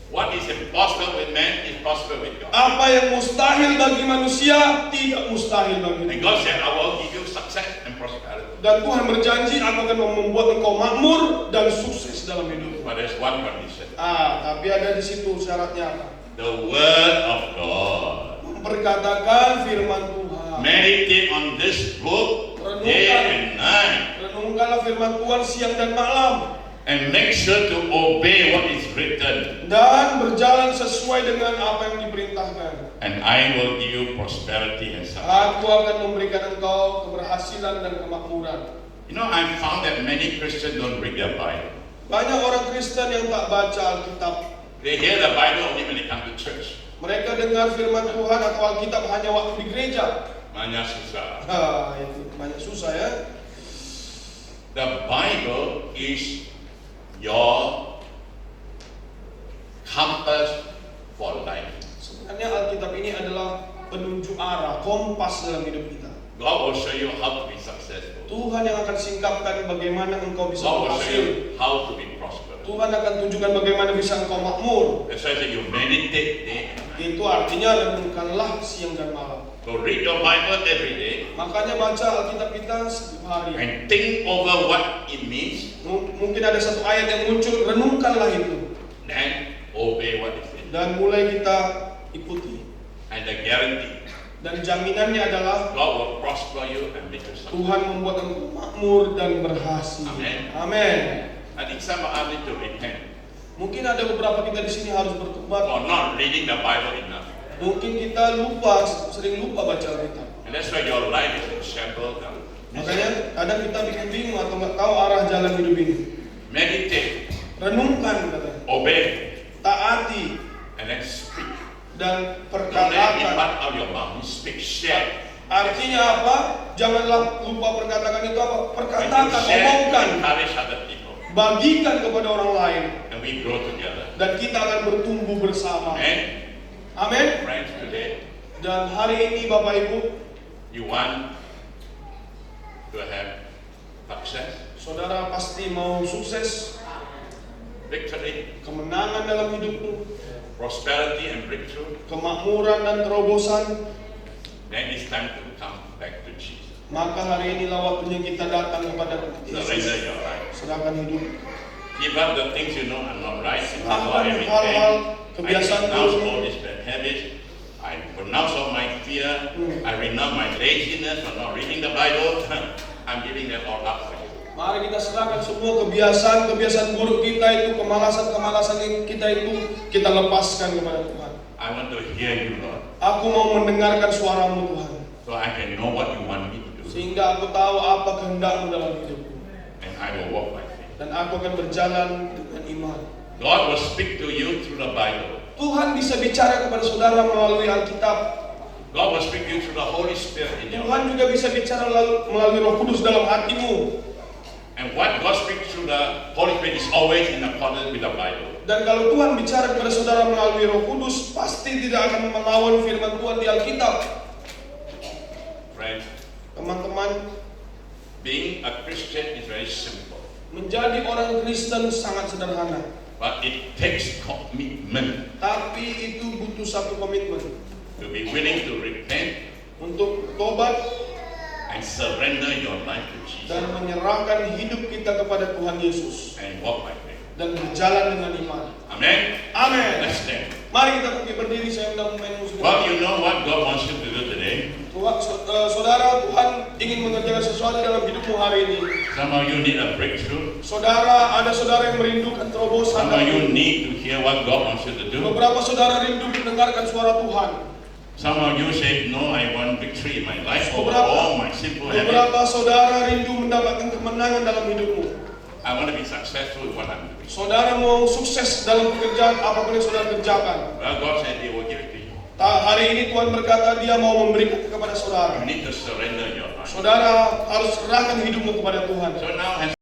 What is impossible with man is possible with God. Apa yang mustahil bagi manusia tidak mustahil bagi And Tuhan. God said, I will give you success and prosperity. Dan Tuhan berjanji aku akan membuat engkau makmur dan sukses dalam hidup. But there's one condition. Tapi ada di situ syaratnya apa? The word of God. Memperkatakan firman Tuhan. Meditate on this book day and night. Renungkanlah firman Tuhan siang dan malam. And make sure to obey what is written. Dan berjalan sesuai dengan apa yang diperintahkan. And I will give you prosperity and success. Aku akan memberikan engkau keberhasilan dan kemakmuran. You know, I found that many Christians don't read their Bible. Banyak orang Kristen yang tak baca Alkitab. They hear the Bible only when they come to church. Mereka dengar firman Tuhan atau Alkitab hanya waktu di gereja. Banyak susah. Itu banyak susah ya. The Bible is your compass for life. Sebenarnya Alkitab ini adalah penunjuk arah, kompas dalam hidup kita. God will show you how to be successful. Tuhan yang akan singkapkan bagaimana engkau bisa God will show berhasil. you how to be prosperous. Tuhan akan tunjukkan bagaimana bisa engkau makmur. That's why I say you meditate day and night. Itu artinya renungkanlah siang dan malam. So read your Bible every day Makanya baca Alkitab kita setiap hari. and think over what it means. Mungkin ada satu ayat yang muncul, renungkanlah itu. Then obey what is in. Dan mulai kita ikuti. And the guarantee, Dan jaminannya adalah God will prosper you and make you successful. Tuhan membuat engkau makmur dan berhasil. Amen. Amin. I think some of us need to repent Mungkin ada beberapa kita di sini harus bertobat. for not reading the Bible enough. Mungkin kita lupa, sering lupa baca Alkitab. And that's why your life is in shambles now. Makanya kadang kita bikin bingung atau nggak tahu arah jalan hidup ini. Meditate, Renungkan katanya, obey, taati and then speak. dan Don't let it be perkatakan. part of your mouth. You speak, share. Artinya apa? Janganlah lupa perkatakan itu apa? When you Perkatakan, share, omongkan, encourage other people. bagikan kepada orang lain, And we grow together. dan kita akan bertumbuh bersama. And Amin. friends, today, Dan hari ini Bapak Ibu, you want to have success, saudara pasti mau sukses, victory, kemenangan dalam hidupmu, prosperity, and breakthrough. kemakmuran dan terobosan. Then it's time to come back to Jesus. Maka hari inilah waktunya kita datang kepada Surrender Yesus. your life. Serahkan hidup. Give up the things you know are not right. You know Serahkan everything. hal-hal I kebiasaan renounce buruk. all these bad habits. I renounce all my fear. I renounce my laziness for not reading the Bible. I'm giving that all up for you. Mari kita serahkan semua kebiasaan buruk kita itu, kemalasan yang kita itu, kita lepaskan kepada Tuhan. I want to hear you, Lord, Aku mau mendengarkan suaramu Tuhan, so I can know what you want me to do. sehingga aku tahu apa kehendakmu dalam hidupku. And I will walk by faith. Dan aku akan berjalan dengan iman. God will speak to you through the Bible. Tuhan bisa bicara kepada saudara melalui Alkitab. God will speak to you through the Holy Spirit in your life. Tuhan juga bisa bicara melalui Roh Kudus dalam hatimu. And what God speaks through the Holy Spirit is always in accordance with the Bible. Dan kalau Tuhan bicara kepada saudara melalui Roh Kudus, pasti tidak akan melawan firman Tuhan di Alkitab. Friends, Teman-teman, being a Christian is very simple. menjadi orang Kristen sangat sederhana. But it takes commitment Tapi itu butuh satu komitmen. to be willing to repent Untuk tobat and surrender your life to Jesus dan menyerahkan hidup kita kepada Tuhan Yesus. and walk by faith. Dan berjalan dengan iman. Amen? Amin. Let's stand. Mari kita pergi berdiri, saya undang main musik. Well, you know what God wants you to do today. Saudara, Tuhan ingin mengerjakan sesuatu dalam hidupmu hari ini. Some of you need a breakthrough. Ada saudara yang merindukan terobosan. Some of you need to hear what God wants you to do. Beberapa saudara rindu mendengarkan suara Tuhan. Some of you say, no, I want victory in my life over Beberapa- all my sinful habits. Beberapa saudara rindu mendapatkan kemenangan dalam hidupmu. I want to be successful in what I'm doing. Saudara mau sukses dalam pekerjaan apapun yang saudara kerjakan. Well, God said He will give it to you. Hari ini Tuhan berkata Dia mau memberikan kepada saudara. You need to surrender your life. Saudara harus serahkan hidupmu kepada Tuhan. So now,